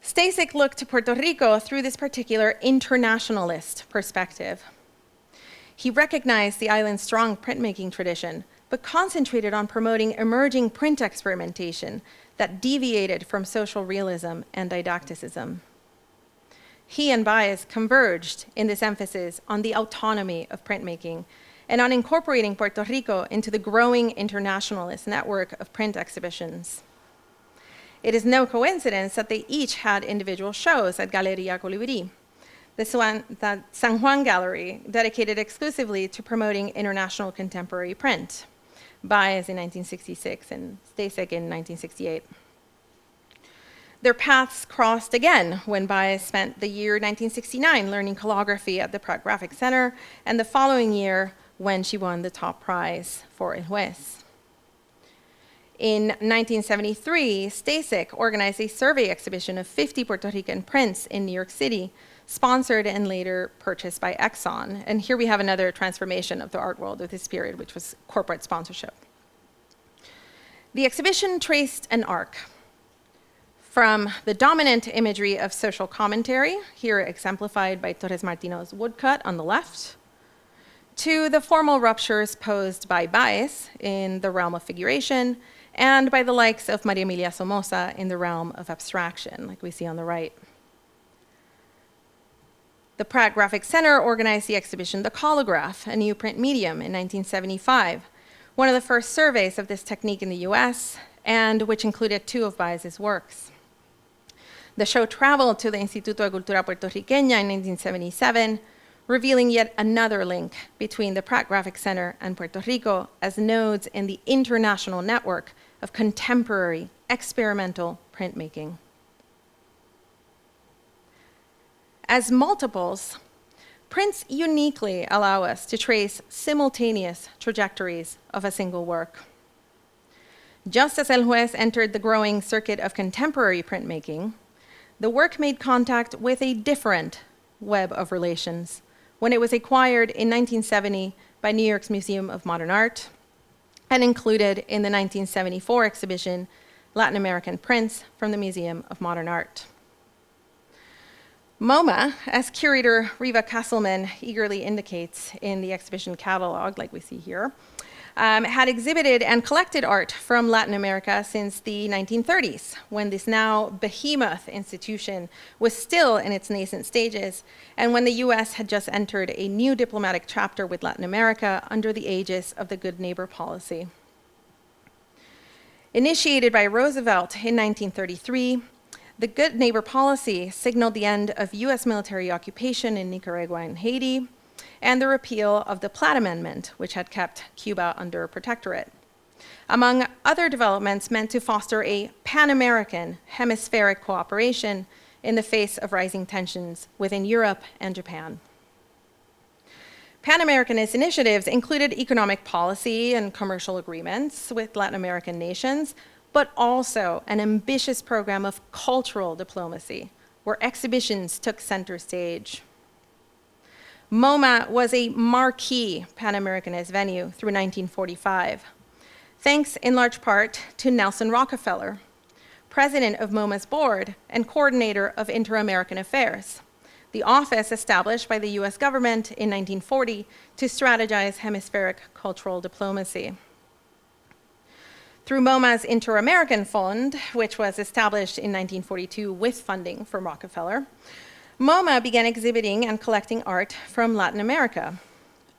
Stasek looked to Puerto Rico through this particular internationalist perspective. He recognized the island's strong printmaking tradition, but concentrated on promoting emerging print experimentation that deviated from social realism and didacticism. He and Báez converged in this emphasis on the autonomy of printmaking and on incorporating Puerto Rico into the growing internationalist network of print exhibitions. It is no coincidence that they each had individual shows at Galería Colibrí, the San Juan Gallery, dedicated exclusively to promoting international contemporary print, Báez in 1966 and Stasek in 1968. Their paths crossed again when Báez spent the year 1969 learning calligraphy at the Pratt Graphic Center, and the following year when she won the top prize for El Juez. In 1973, Stasek organized a survey exhibition of 50 Puerto Rican prints in New York City, sponsored and later purchased by Exxon. And here we have another transformation of the art world of this period, which was corporate sponsorship. The exhibition traced an arc from the dominant imagery of social commentary, here exemplified by Torres Martino's woodcut on the left, to the formal ruptures posed by Báez in the realm of figuration, and by the likes of Maria Emilia Somoza in the realm of abstraction, like we see on the right. The Pratt Graphic Center organized the exhibition The Collograph, a new print medium, in 1975, one of the first surveys of this technique in the US, and which included 2 of Báez's works. The show traveled to the Instituto de Cultura Puertorriqueña in 1977, revealing yet another link between the Pratt Graphic Center and Puerto Rico as nodes in the international network of contemporary experimental printmaking. As multiples, prints uniquely allow us to trace simultaneous trajectories of a single work. Just as El Juez entered the growing circuit of contemporary printmaking, the work made contact with a different web of relations when it was acquired in 1970 by New York's Museum of Modern Art and included in the 1974 exhibition, Latin American Prints from the Museum of Modern Art. MoMA, as curator Riva Kasselman eagerly indicates in the exhibition catalog, like we see here, had exhibited and collected art from Latin America since the 1930s, when this now behemoth institution was still in its nascent stages, and when the US had just entered a new diplomatic chapter with Latin America under the aegis of the Good Neighbor policy. Initiated by Roosevelt in 1933, the Good Neighbor policy signaled the end of US military occupation in Nicaragua and Haiti, and the repeal of the Platt Amendment, which had kept Cuba under protectorate, among other developments meant to foster a Pan-American hemispheric cooperation in the face of rising tensions within Europe and Japan. Pan-Americanist initiatives included economic policy and commercial agreements with Latin American nations, but also an ambitious program of cultural diplomacy, where exhibitions took center stage. MoMA was a marquee Pan-Americanist venue through 1945, thanks in large part to Nelson Rockefeller, president of MoMA's board and coordinator of Inter-American Affairs, the office established by the US government in 1940 to strategize hemispheric cultural diplomacy. Through MoMA's Inter-American Fund, which was established in 1942 with funding from Rockefeller, MoMA began exhibiting and collecting art from Latin America,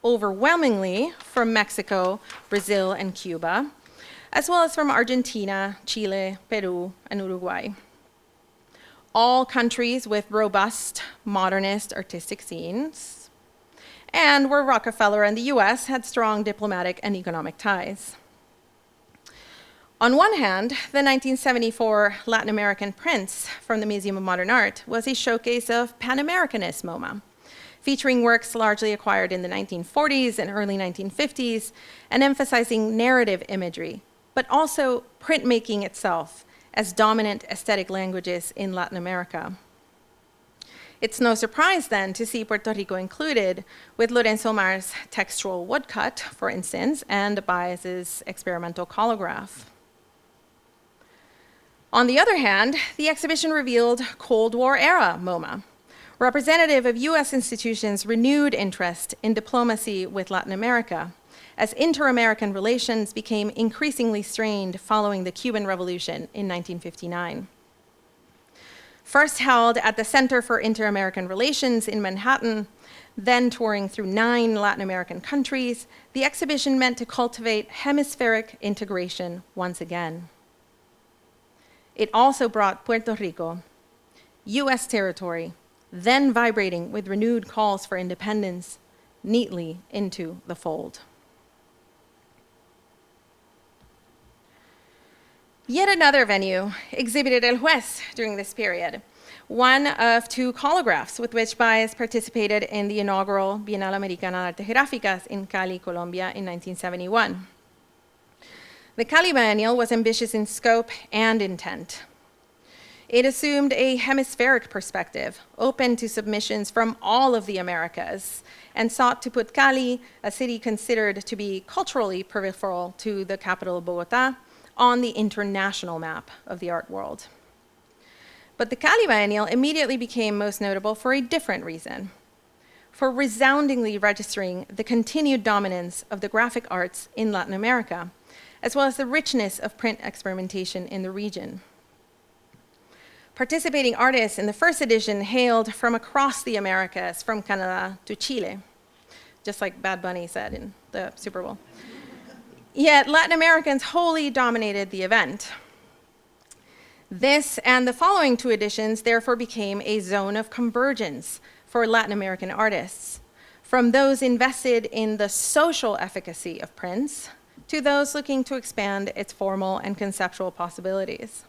overwhelmingly from Mexico, Brazil, and Cuba, as well as from Argentina, Chile, Peru, and Uruguay. All countries with robust modernist artistic scenes, and where Rockefeller and the US had strong diplomatic and economic ties. On one hand, the 1974 Latin American Prints from the Museum of Modern Art was a showcase of Pan-Americanist MoMA, featuring works largely acquired in the 1940s and early 1950s, and emphasizing narrative imagery, but also printmaking itself as dominant aesthetic languages in Latin America. It's no surprise then to see Puerto Rico included, with Lorenzo Mar's textual woodcut, for instance, and Báez's experimental collograph. On the other hand, the exhibition revealed Cold War-era MoMA, representative of US institutions' renewed interest in diplomacy with Latin America, as inter-American relations became increasingly strained following the Cuban Revolution in 1959. First held at the Center for Inter-American Relations in Manhattan, then touring through 9 Latin American countries, the exhibition meant to cultivate hemispheric integration once again. It also brought Puerto Rico, US territory, then vibrating with renewed calls for independence, neatly into the fold. Yet another venue exhibited El Juez during this period, one of 2 collagraphs with which Báez participated in the inaugural Bienal Americana de Artes Gráficas in Cali, Colombia in 1971. The Cali Biennial was ambitious in scope and intent. It assumed a hemispheric perspective, open to submissions from all of the Americas, and sought to put Cali, a city considered to be culturally peripheral to the capital Bogotá, on the international map of the art world. But the Cali Biennial immediately became most notable for a different reason, for resoundingly registering the continued dominance of the graphic arts in Latin America, as well as the richness of print experimentation in the region. Participating artists in the first edition hailed from across the Americas, from Canada to Chile, just like Bad Bunny said in the Super Bowl. Yet Latin Americans wholly dominated the event. This and the following 2 editions therefore became a zone of convergence for Latin American artists, from those invested in the social efficacy of prints to those looking to expand its formal and conceptual possibilities.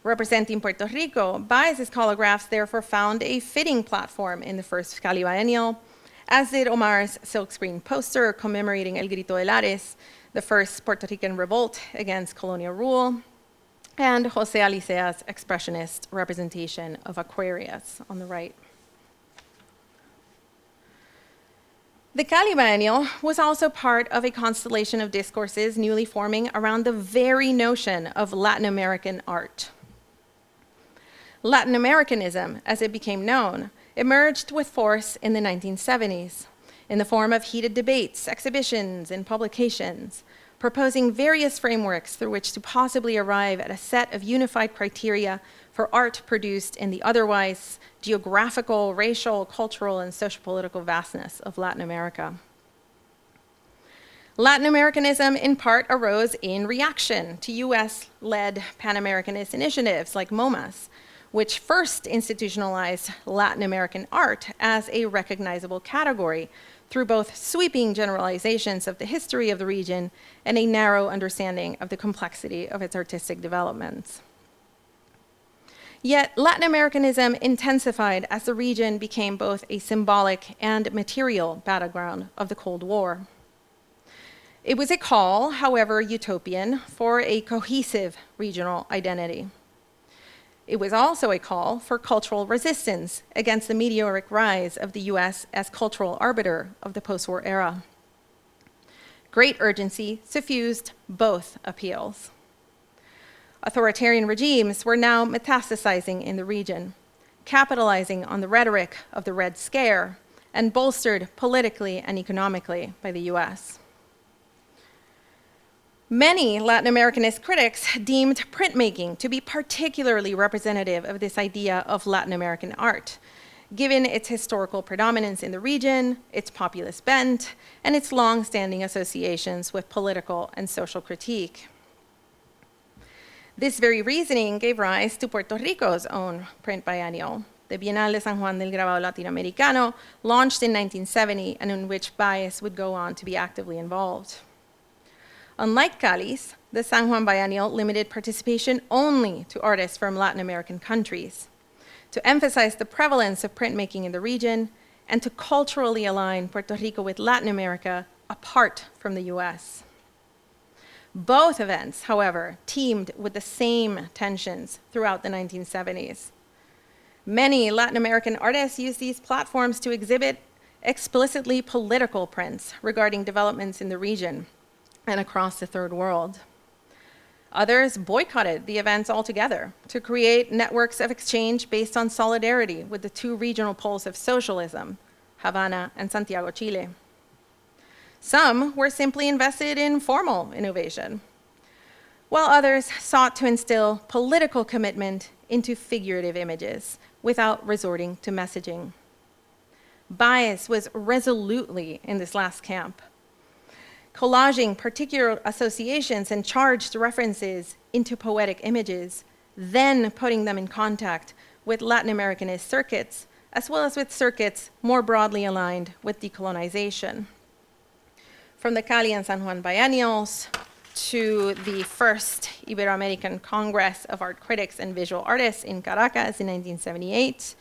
Representing Puerto Rico, Báez's collagraphs therefore found a fitting platform in the first Cali Biennial, as did Omar's silkscreen poster commemorating El Grito de Lares, the first Puerto Rican revolt against colonial rule, and José Alicea's expressionist representation of Aquarius on the right. The Cali Biennial was also part of a constellation of discourses newly forming around the very notion of Latin American art. Latin Americanism, as it became known, emerged with force in the 1970s in the form of heated debates, exhibitions, and publications, proposing various frameworks through which to possibly arrive at a set of unified criteria for art produced in the otherwise geographical, racial, cultural, and sociopolitical vastness of Latin America. Latin Americanism in part arose in reaction to US-led Pan-Americanist initiatives like MoMA's, which first institutionalized Latin American art as a recognizable category through both sweeping generalizations of the history of the region and a narrow understanding of the complexity of its artistic developments. Yet Latin Americanism intensified as the region became both a symbolic and material battleground of the Cold War. It was a call, however utopian, for a cohesive regional identity. It was also a call for cultural resistance against the meteoric rise of the US as cultural arbiter of the post-war era. Great urgency suffused both appeals. Authoritarian regimes were now metastasizing in the region, capitalizing on the rhetoric of the Red Scare and bolstered politically and economically by the US. Many Latin Americanist critics deemed printmaking to be particularly representative of this idea of Latin American art, given its historical predominance in the region, its populist bent, and its long-standing associations with political and social critique. This very reasoning gave rise to Puerto Rico's own print biennial, the Bienal de San Juan del Grabado Latinoamericano, launched in 1970 and in which Báez would go on to be actively involved. Unlike Cali's, the San Juan Biennial limited participation only to artists from Latin American countries, to emphasize the prevalence of printmaking in the region and to culturally align Puerto Rico with Latin America apart from the US. Both events, however, teemed with the same tensions throughout the 1970s. Many Latin American artists used these platforms to exhibit explicitly political prints regarding developments in the region and across the Third World. Others boycotted the events altogether to create networks of exchange based on solidarity with the two regional poles of socialism, Havana and Santiago, Chile. Some were simply invested in formal innovation, while others sought to instill political commitment into figurative images without resorting to messaging. Báez was resolutely in this last camp, collaging particular associations and charged references into poetic images, then putting them in contact with Latin Americanist circuits, as well as with circuits more broadly aligned with decolonization. From the Cali and San Juan biennials to the first Ibero-American Congress of Art Critics and Visual Artists in Caracas in 1978,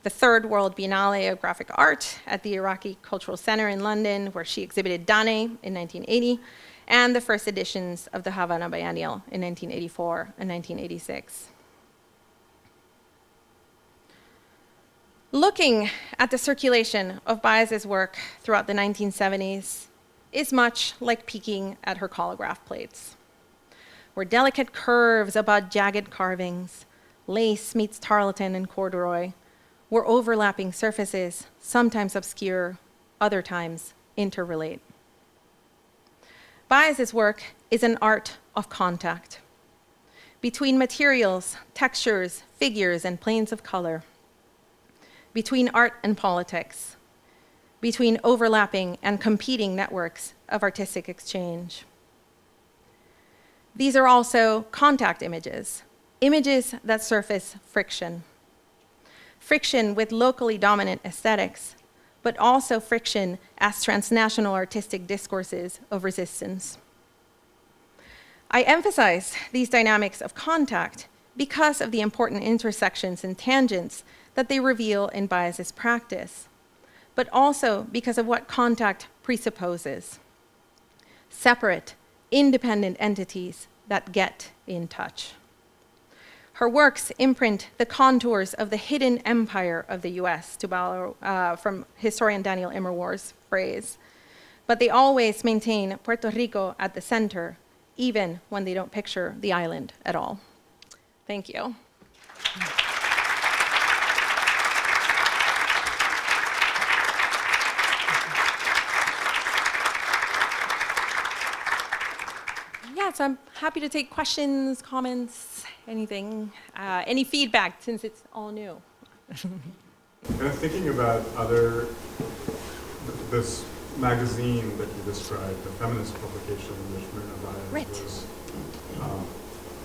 the Third World Biennale of Graphic Art at the Iraqi Cultural Center in London, where she exhibited Dane in 1980, and the first editions of the Havana Biennial in 1984 and 1986. Looking at the circulation of Báez's work throughout the 1970s is much like peeking at her collagraph plates, where delicate curves about jagged carvings, lace meets tarlatan and corduroy, where overlapping surfaces, sometimes obscure, other times interrelate. Báez's work is an art of contact between materials, textures, figures, and planes of color, between art and politics, between overlapping and competing networks of artistic exchange. These are also contact images, images that surface friction. Friction with locally dominant aesthetics, but also friction as transnational artistic discourses of resistance. I emphasize these dynamics of contact because of the important intersections and tangents that they reveal in Báez's practice, but also because of what contact presupposes: separate, independent entities that get in touch. Her works imprint the contours of the hidden empire of the US, to borrow from historian Daniel Immerwahr's phrase. But they always maintain Puerto Rico at the center, even when they don't picture the island at all. Thank you. Yeah, so I'm happy to take questions, comments, anything, any feedback, since it's all new. Kind of thinking about this magazine that you described, the feminist publication in which Myrna Báez was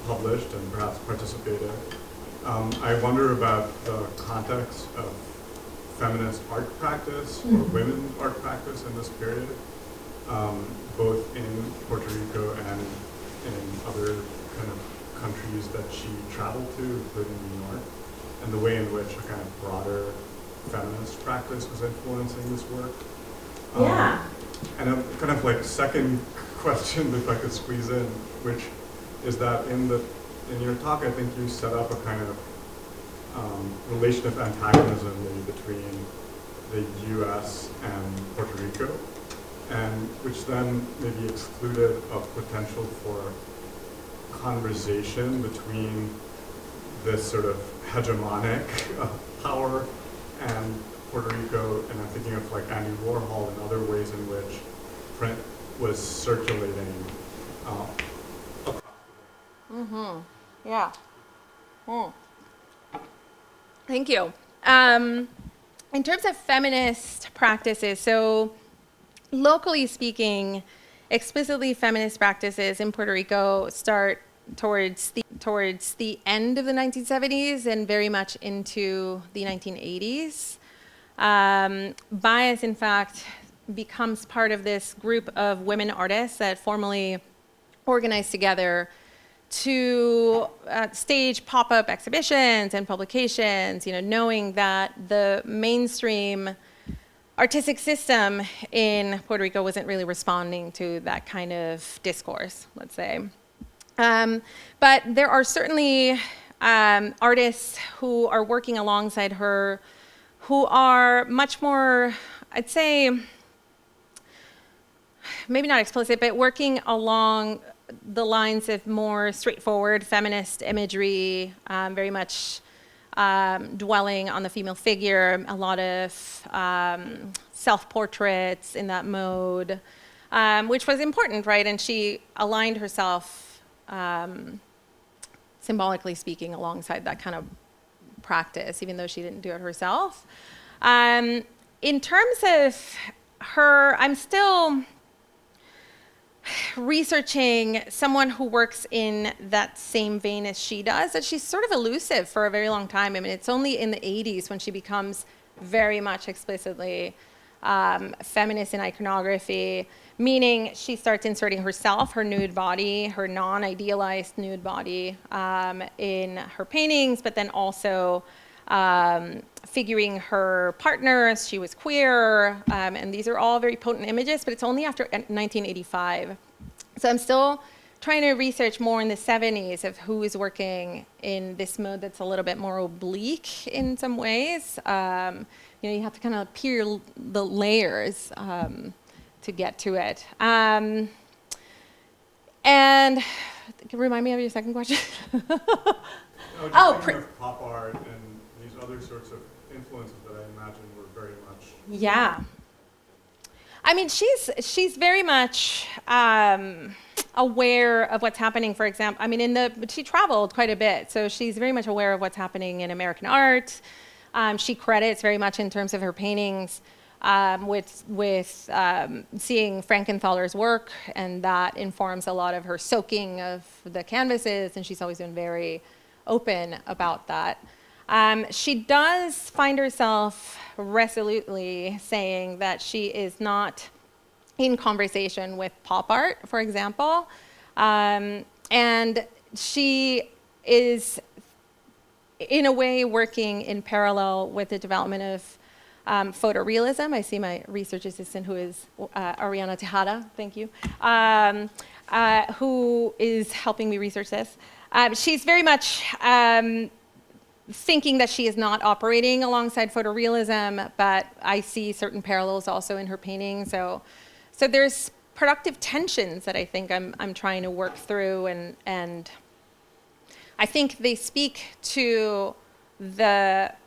published and perhaps participated. I wonder about the context of feminist art practice or women art practice in this period, both in Puerto Rico and in other kind of countries that she traveled to, including New York, and the way in which a kind of broader feminist practice was influencing this work. Yeah. And a kind of like second question, if I could squeeze in, which is that in your talk, I think you set up a kind of relation of antagonism maybe between the U.S. and Puerto Rico, and which then maybe excluded a potential for conversation between this sort of hegemonic power and Puerto Rico, and I'm thinking of like Andy Warhol and other ways in which print was circulating. Yeah. Thank you. In terms of feminist practices, so locally speaking, explicitly feminist practices in Puerto Rico start towards the end of the 1970s and very much into the 1980s. Báez, in fact, becomes part of this group of women artists that formally organized together to stage pop-up exhibitions and publications, knowing that the mainstream artistic system in Puerto Rico wasn't really responding to that kind of discourse, let's say. But there are certainly artists who are working alongside her who are much more, I'd say, maybe not explicit, but working along the lines of more straightforward feminist imagery, very much dwelling on the female figure, a lot of self-portraits in that mode, which was important, right? And she aligned herself, symbolically speaking, alongside that kind of practice, even though she didn't do it herself. In terms of her, I'm still researching someone who works in that same vein as she does, that she's sort of elusive for a very long time. I mean, it's only in the 80s when she becomes very much explicitly feminist in iconography, meaning she starts inserting herself, her nude body, her non-idealized nude body in her paintings, but then also figuring her partners. She was queer, and these are all very potent images, but it's only after 1985. So I'm still trying to research more in the 70s of who is working in this mode that's a little bit more oblique in some ways. You have to kind of peel the layers to get to it. And remind me of your second question. Thinking of pop art and these other sorts of influences that I imagine were very much. Yeah. I mean, she's very much aware of what's happening. For example, I mean, she traveled quite a bit, so she's very much aware of what's happening in American art. She credits very much in terms of her paintings with seeing Frankenthaler's work, and that informs a lot of her soaking of the canvases, and she's always been very open about that. She does find herself resolutely saying that she is not in conversation with pop art, for example, and she is in a way working in parallel with the development of photorealism. I see my research assistant, who is Ariana Tejada, thank you, who is helping me research this. She's very much thinking that she is not operating alongside photorealism, but I see certain parallels also in her painting. So there's productive tensions that I think I'm trying to work through, and I think they speak to that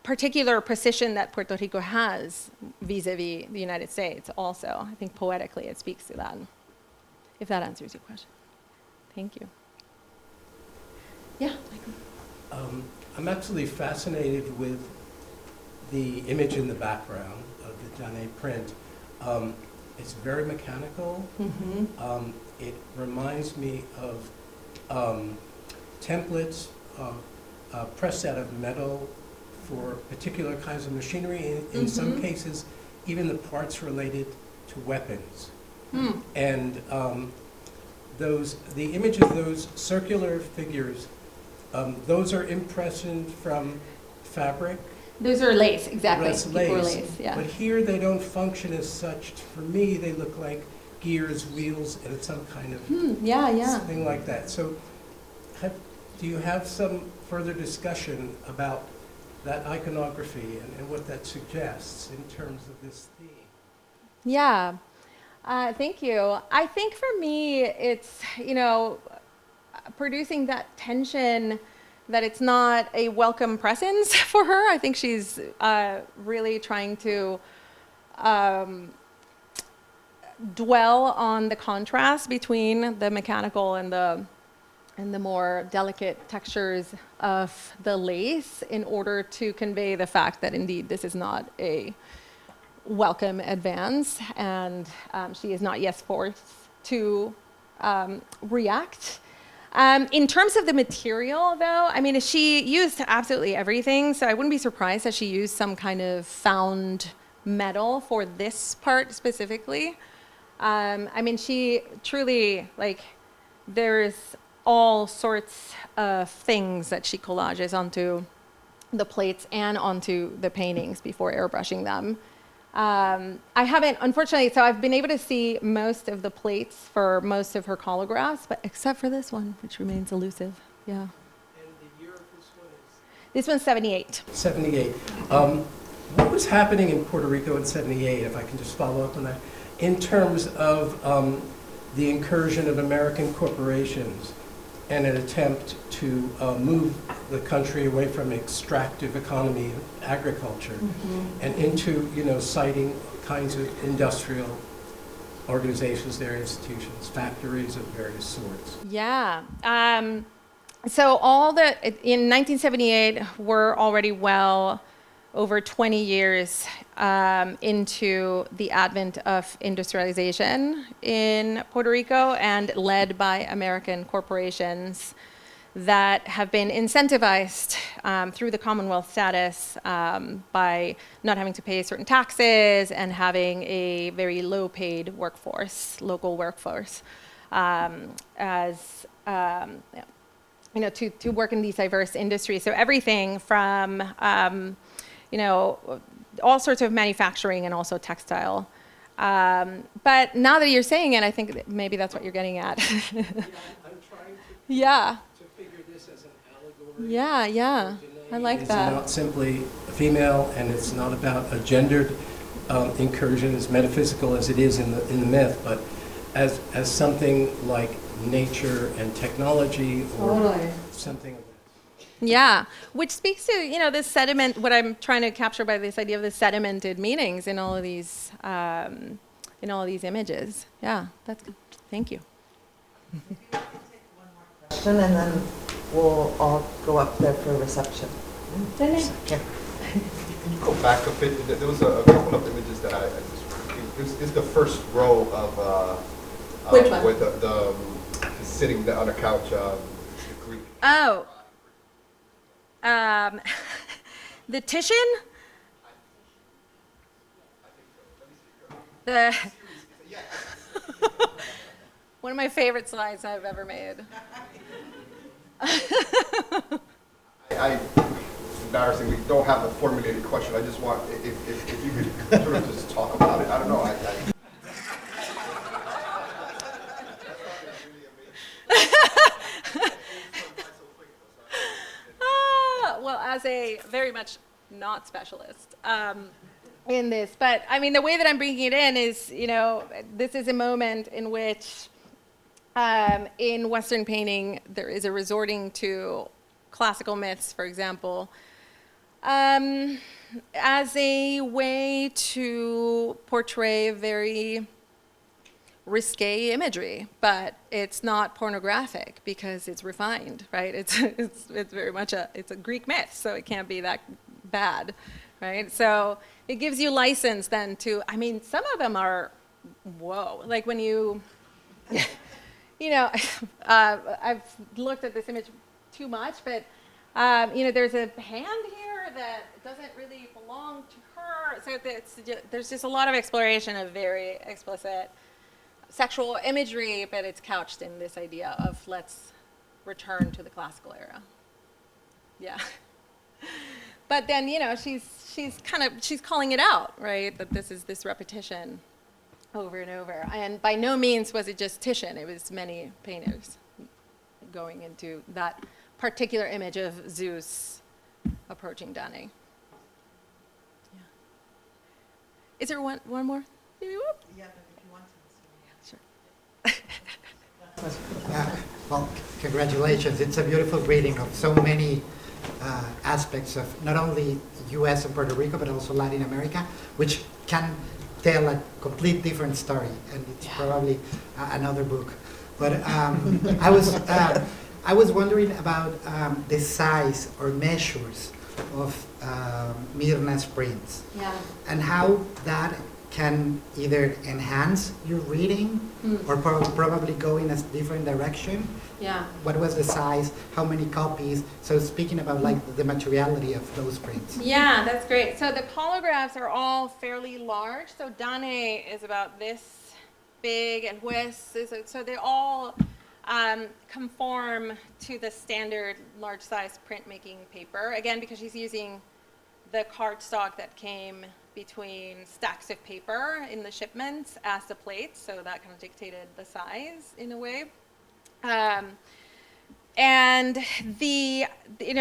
particular position that Puerto Rico has vis-a-vis the United States also. I think poetically it speaks to that, if that answers your question. Thank you. Yeah, Michael. I'm absolutely fascinated with the image in the background of the Dane print. It's very mechanical. Mm-hmm. It reminds me of templates pressed out of metal for particular kinds of machinery. In some cases, even the parts related to weapons. Mm. And the image of those circular figures, those are impressioned from fabric. Those are lace, exactly. That's People are lace. lace, yeah. But here they don't function as such. For me, they look like gears, wheels, and some kind of thing like that. So do you have some further discussion about that iconography and what that suggests in terms of this theme? Yeah, thank you. I think for me, it's, producing that tension that it's not a welcome presence for her. I think she's really trying to dwell on the contrast between the mechanical and the more delicate textures of the lace in order to convey the fact that indeed this is not a welcome advance, and she is not yet forced to react. In terms of the material, though, I mean, she used absolutely everything, so I wouldn't be surprised that she used some kind of found metal for this part specifically. I mean, she truly, there's all sorts of things that she collages onto the plates and onto the paintings before airbrushing them. I haven't, unfortunately, so I've been able to see most of the plates for most of her collagraphs, but except for this one, which remains elusive. Yeah. And the year of this one is? This one's 78. 78. What was happening in Puerto Rico in 78, if I can just follow up on that, in terms of the incursion of American corporations and an attempt to move the country away from extractive economy, agriculture, and into, citing kinds of industrial organizations, their institutions, factories of various sorts? Yeah. So in 1978, we're already well over 20 years into the advent of industrialization in Puerto Rico, and led by American corporations that have been incentivized through the Commonwealth status by not having to pay certain taxes and having a very low-paid workforce, local workforce, to work in these diverse industries. So everything from all sorts of manufacturing and also textile. But now that you're saying it, I think that maybe that's what you're getting at. I'm trying to figure this as an allegory. Yeah. I like that. It's not simply female, and it's not about a gendered incursion, as metaphysical as it is in the myth, but as something like nature and technology, or something of that. Yeah, which speaks to this sediment. What I'm trying to capture by this idea of the sedimented meanings in all of these images. Yeah, that's good. Thank you. Question, and then we'll all go up there for reception. Here. Can you go back a bit? There was a couple of images that I just, this is the first row of Which one? with the sitting on a couch, the Greek. Oh. The Titian? One of my favorite slides I've ever made. It's embarrassing. We don't have a formulated question. I just want, if you could sort of just talk about it. I don't know. as a very much not specialist in this. But I mean, the way that I'm bringing it in is, this is a moment in which in Western painting, there is a resorting to classical myths, for example, as a way to portray very risque imagery, but it's not pornographic because it's refined, right? It's very much it's a Greek myth, so it can't be that bad, right? So it gives you license then to, I mean, some of them are, whoa, like when you, I've looked at this image too much, but there's a hand here that doesn't really belong to her. So there's just a lot of exploration of very explicit sexual imagery, but it's couched in this idea of let's return to the classical era. Yeah. But then, she's calling it out, right? That this is this repetition over and over. And by no means was it just Titian. It was many painters going into that particular image of Zeus approaching Danae. Yeah. Is there one more? Yeah, but if you want to. Sure. Well, congratulations. It's a beautiful reading of so many aspects of not only U.S. and Puerto Rico, but also Latin America, which can tell a complete different story, and it's probably another book. But I was wondering about the size or measures of Myrna's prints, and how that can either enhance your reading or probably go in a different direction. Yeah. What was the size? How many copies? So speaking about like the materiality of those prints. Yeah, that's great. So the collagraphs are all fairly large. So Danae is about this big, and Hues is, so they all conform to the standard large size printmaking paper. Again, because she's using the cardstock that came between stacks of paper in the shipments as the plates, so that kind of dictated the size in a way. And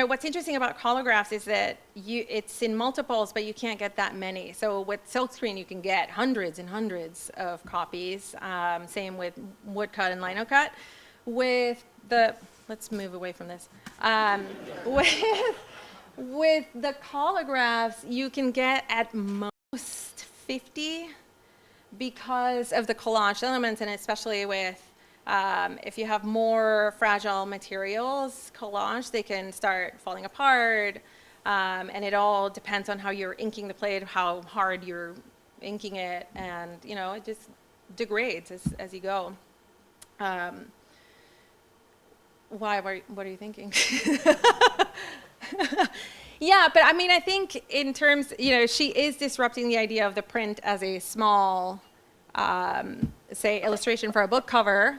what's interesting about collagraphs is that it's in multiples, but you can't get that many. So with silkscreen, you can get hundreds and hundreds of copies. Same with woodcut and linocut. With the, let's move away from this. With the collagraphs, you can get at most 50 because of the collage elements, and especially with if you have more fragile materials, collage, they can start falling apart, and it all depends on how you're inking the plate, how hard you're inking it, and it just degrades as you go. What are you thinking? Yeah, but I mean, I think in terms, she is disrupting the idea of the print as a small, say, illustration for a book cover.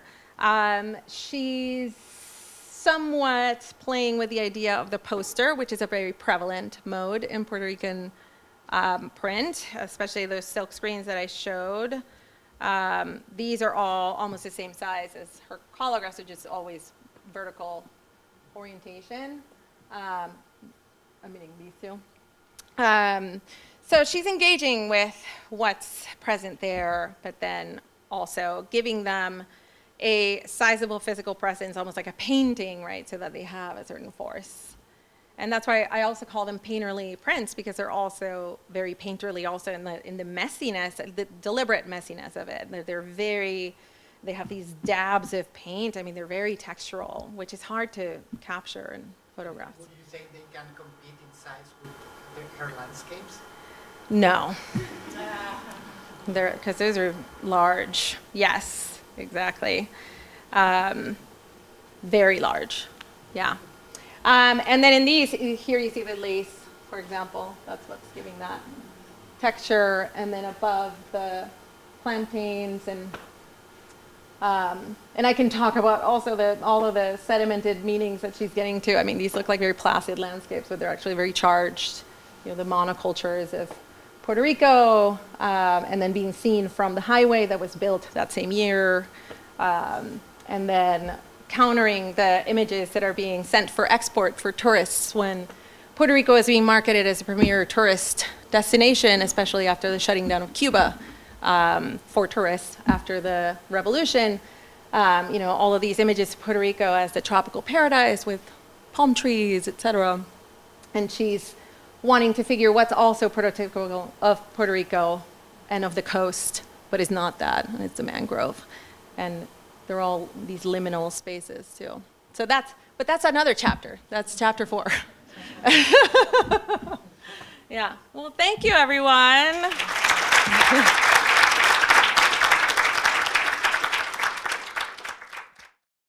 She's somewhat playing with the idea of the poster, which is a very prevalent mode in Puerto Rican print, especially those silk screens that I showed. These are all almost the same size as her collagraphs, are just always vertical orientation. I'm meaning these two. So she's engaging with what's present there, but then also giving them a sizable physical presence, almost like a painting, right, so that they have a certain force. And that's why I also call them painterly prints, because they're also very painterly, also in the messiness, the deliberate messiness of it. They have these dabs of paint. I mean, they're very textural, which is hard to capture in photographs. Would you say they can compete in size with her landscapes? No. Because those are large. Yes, exactly. Very large. Yeah. And then in these, here you see the lace, for example. That's what's giving that texture. And then above the plantains and I can talk about also all of the sedimented meanings that she's getting to. I mean, these look like very placid landscapes, but they're actually very charged. The monocultures of Puerto Rico, and then being seen from the highway that was built that same year, and then countering the images that are being sent for export for tourists when Puerto Rico is being marketed as a premier tourist destination, especially after the shutting down of Cuba for tourists after the revolution. You know, all of these images of Puerto Rico as the tropical paradise with palm trees, etc. And she's wanting to figure what's also prototypical of Puerto Rico and of the coast, but is not that, and it's the mangrove. And they're all these liminal spaces too. So but that's another chapter. That's chapter 4. Yeah, well, thank you, everyone.